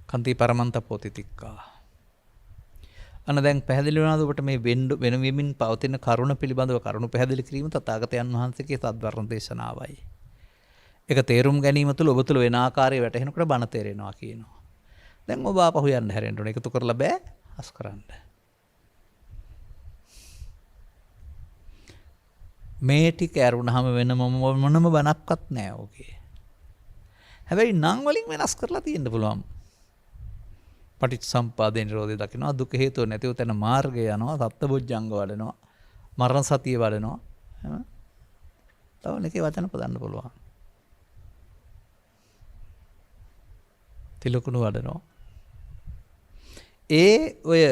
කාන්ති පරමන්ත පොතිතික්කා. අන්න දැන් පැහැදිලි වෙනවද ඔබට මේ වෙන වෙමින් පවතින කරුණ පිළිබඳව කරුණු පැහැදිලි කිරීම තථාගතයන් වහන්සේගේ සත්වර්ණ දේශනාවයි. ඒක තේරුම් ගැනීම තුළ ඔබ තුළ වෙන ආකාරයේ වැටහෙනකොට බණ තේරෙනවා කියනවා. දැන් ඔබ ආපහු යන්න හැරෙන්න ඕනේ. එකතු කරලා බෑ අස් කරන්න. මේ ටික ඇරුණාම වෙන මොනම බණක්වත් නෑ ඕකේ. හැබැයි නම් වලින් වෙනස් කරලා තියෙන්න පුළුවන්. පටිච්චසමුප්පාදේ නිරෝධය දකිනවා, දුක හේතුව නැතිව තැන මාර්ගය යනවා, සත්බොජ්ජංග වඩනවා, මරණ සතිය වඩනවා. තව එකේ වචන පදන්න පුළුවන්. තිලකුණු වඩනවා. ඒ ඔය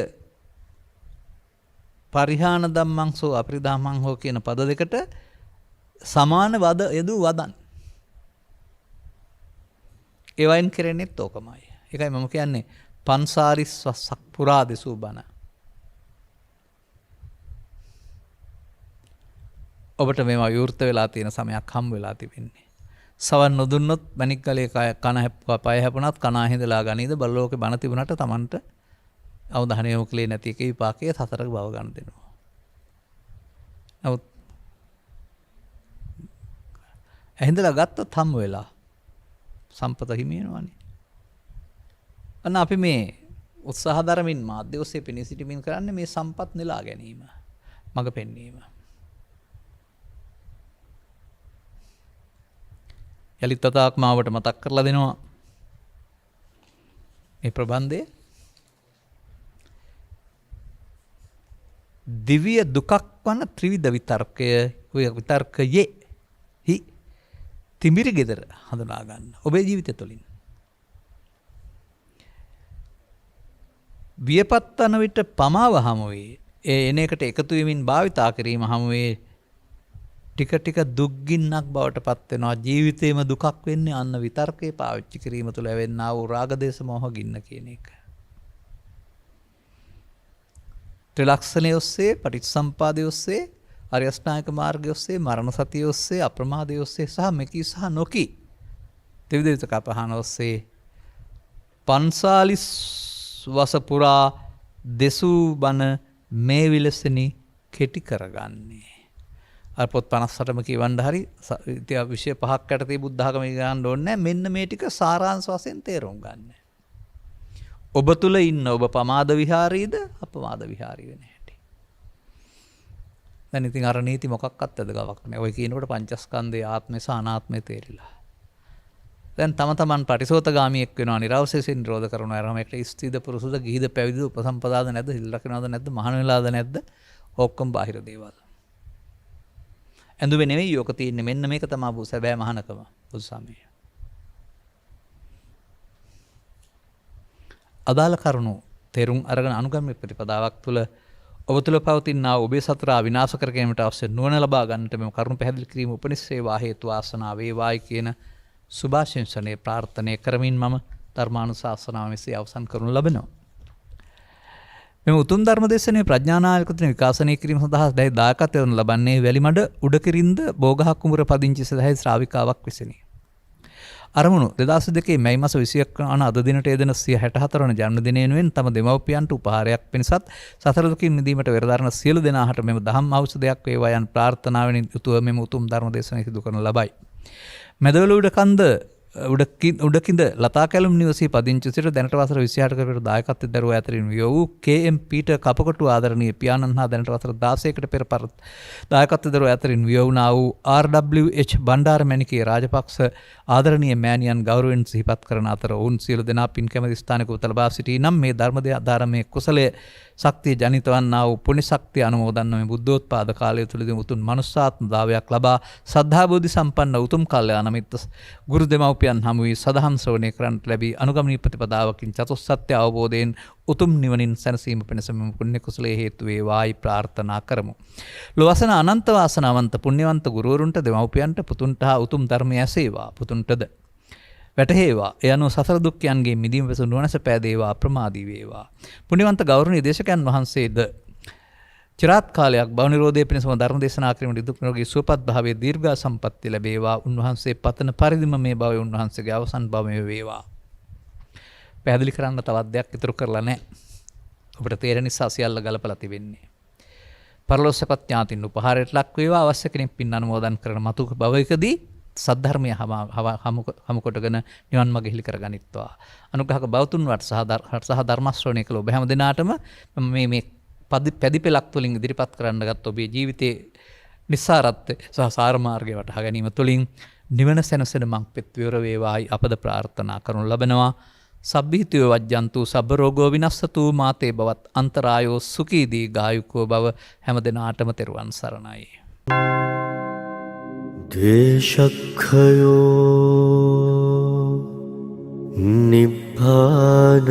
පරිහාන ධම්මං සෝ අපරිධාමං හෝ කියන පද දෙකට සමාන වද යදූ වදන්. ඒ වයින් කරන්නේත් ඕකමයි. ඒකයි මම කියන්නේ පන්සාරිස් වස්සක් පුරා දෙසූ බණ. ඔබට මේවා විවෘත වෙලා තියෙන සමයක් හම් වෙලා තිබෙන්නේ. සවන් නොදුන්නොත් මණික් ගලේ කන පය හැපුණත් කනා හිඳලා ගනීද බල්ලෝකේ බණ තිබුණාට Tamanට අවධානය යොමු කළේ නැති එකේ විපාකයේ සතරක බව ගන්න දෙනවා. නමුත් ඇහිඳලා ගත්තොත් හම් වෙලා සම්පත හිමි වෙනවනේ. අන්න අපි මේ උත්සාහ දරමින් මාධ්‍ය ඔස්සේ පෙනී සිටමින් කරන්නේ මේ සම්පත් නෙලා ගැනීම, මඟ පෙන්වීම. යලිත් තතාක් මාවට මතක් කරලා දෙනවා මේ ප්‍රබන්ධය. දිව්‍ය දුකක් වන ත්‍රිවිධ විතර්කය විතර්කයේ හි තිමිරි ගෙදර හඳුනා ගන්න ඔබේ ජීවිතය තුළින්. වියපත් වන විට පමාව හමුවේ, ඒ එන එකට එකතු වෙමින් භාවිතා කිරීම හමුවේ ටික ටික දුක්ගින්නක් බවට පත් වෙනවා. ජීවිතේම දුකක් වෙන්නේ අන්න විතර්කේ පාවිච්චි කිරීම තුළ ඇවෙන්නා වූ රාග දේශ මොහ ගින්න කියන එක. ත්‍රිලක්ෂණය ඔස්සේ, පටිච්චසමුපාදය ඔස්සේ, ආර්ය අෂ්ටාංගික මාර්ගය ඔස්සේ, මරණ සතිය ඔස්සේ, අප්‍රමාදය ඔස්සේ සහ මෙකී සහ නොකී ත්‍රිවිධ විතක පහන ඔස්සේ 45 වස පුරා දෙසූ බණ මේ විලසනි කෙටි කරගන්නේ. අර පොත් 58ම කියවන්න හරි ඉතින් විෂය 5ක් යටතේ බුද්ධ ආගම ඉගෙන ඕනේ නැහැ. මෙන්න මේ ටික සාරාංශ වශයෙන් තේරුම් ගන්න. ඔබ තුල ඉන්න ඔබ පමාද විහාරීද අපමාද විහාරී වෙන හැටි. දැන් ඉතින් අර නීති මොකක්වත් අදගාවක් නැහැ. ඔය කියනකොට පංචස්කන්ධයේ ආත්මය සහ අනාත්මය තේරිලා. දැන් තම තමන් පටිසෝතගාමියෙක් වෙනවා, නිරවශේෂයෙන් නිරෝධ කරනවා. අරම එක්ක ස්ත්‍රීද පුරුෂද ගිහිද පැවිදිද උපසම්පදාද නැද්ද, හිල් රකින්නවද නැද්ද, මහාන වෙලාද නැද්ද, ඔක්කොම බාහිර දේවල්. ඇඳුවේ නෙවෙයි යෝක තියෙන්නේ. මෙන්න මේක තමයි සැබෑ මහානකම බුදු සමය. අදාළ කරුණු තේරුම් අරගෙන අනුගම්‍ය ප්‍රතිපදාවක් තුළ ඔබ තුළ පවතිනා ඔබේ සතර විනාශ කර ගැනීමට අවශ්‍ය නුවණ ලබා ගන්නට මෙම කරුණු පැහැදිලි කිරීම උපනිස්සේවා හේතු වාසනා වේවායි කියන සුභාශිංසනයේ ප්‍රාර්ථනා කරමින් මම ධර්මානුශාසනාව මෙසේ අවසන් කරනු ලබනවා. මෙම උතුම් ධර්ම දේශනාවේ ප්‍රඥානායකත්වයෙන් විකාශනය කිරීම සඳහා දැයි දායකත්වයෙන් ලබන්නේ වැලිමඩ උඩකිරින්ද බෝගහ කුඹුර පදිංචි සදහයි ශ්‍රාවිකාවක් විසිනි. අරමුණු 2002 මැයි මාස 21 වන අද දිනට යෙදෙන 64 වන ජන්මදිනය වෙනුවෙන් තම දෙමව්පියන්ට උපහාරයක් පිණිසත් සතර දුකින් මිදීමට වෙරදරන සියලු දෙනාට මෙම දහම් ඖෂධයක් වේවා යන ප්‍රාර්ථනාවෙන් යුතුව මෙම උතුම් ධර්ම දේශනාව සිදු කරන ලබයි. මෙදවල උඩකින්ද ලතා කැලුම් නිවසේ පදිංචි සිට දැනට වසර 28ක පෙර දායකත්වයෙන් දරුවා අතරින් විය වූ KM පීටර් කපකොටු ආදරණීය පියාණන් හා දැනට වසර 16කට පෙර දායකත්වයෙන් දරුවා අතරින් විය වුණා වූ RWH බණ්ඩාරමැණිකේ රාජපක්ෂ ආදරණීය මෑණියන් ගෞරවයෙන් සිහිපත් කරන අතර ඔවුන් සියලු දෙනා පින් කැමැති ස්ථානක උතලබා සිටී නම් මේ ධර්මයේ කුසලයේ ශක්තිය ජනිත වන්නා වූ පුණ්‍ය ශක්තිය අනුමෝදන් මේ බුද්ධෝත්පාද කාලය තුලදී උතුම් මනුෂ්‍යාත්ම දාවයක් ලබා සද්ධා බෝධි සම්පන්න උතුම් කල්යාණ මිත්‍ර ගුරු දෙමව්පියන් හමු වී සදහම් ශ්‍රවණය කරන්ට ලැබී අනුගමනීය ප්‍රතිපදාවකින් චතුස්සත්‍ය අවබෝධයෙන් උතුම් නිවනින් සැනසීම පිණිස මෙම පුණ්‍ය කුසලයේ හේතු වේවායි ප්‍රාර්ථනා කරමු. ලොවසන අනන්ත වාසනාවන්ත පුණ්‍යවන්ත ගුරුවරුන්ට දෙමව්පියන්ට පුතුන්ට හා උතුම් ධර්මය ඇසේවා. පුතුන්ටද වැටහේවා. එය අනුව සසර දුක්ඛයන්ගේ මිදීම පිණිස නුවණැස පෑදේවා, ප්‍රමාදී වේවා. පුණ්‍යවන්ත ගෞරවනීය දේශකයන් වහන්සේද චිරාත් කාලයක් භව නිරෝධයේ පිණිසම ධර්ම දේශනා කිරීමට දුක් නිරෝගී සුවපත් භාවයේ දීර්ඝ සම්පත්තිය ලැබේවා. උන්වහන්සේ පතන පරිදිම මේ භවයේ උන්වහන්සේගේ අවසන් භවය වේවා. පැහැදිලි කරන්න තවත් දෙයක් ඉතුරු කරලා නැහැ. ඔබට තේරෙන නිසා සියල්ල ගලපලා තිබෙන්නේ. පරලෝසපත් ඥාතින් උපහාරයට ලක් වේවා. අවශ්‍ය කෙනෙක් පින් අනුමෝදන් කරන මතු භවයකදී සද්ධර්මය හමු කොටගෙන නිවන් මඟ හිලි කරගනිත්වා. අනුග්‍රහක බෞතුන් වට සහ ධර්ම ශ්‍රවණය කළ ඔබ හැම දිනාටම මේ පැදි පෙළක් තුළින් ඉදිරිපත් කරන්න ගත් ඔබේ ජීවිතයේ නිස්සාරත්වය සහ සාර මාර්ගය වටහා ගැනීම තුළින් නිවන සැනසෙන මං පෙත් විවර වේවායි අපද ප්‍රාර්ථනා කරනු ලබනවා. සබ්බීතියෝ වජ්ජන්තු සබ්බ රෝගෝ විනස්සතු මාතේ බවත් අන්තරායෝ සුඛී දීඝායුකෝ බව හැම දිනාටම තෙරුවන් සරණයි. දේශක්ඛයෝ නිබ්බානං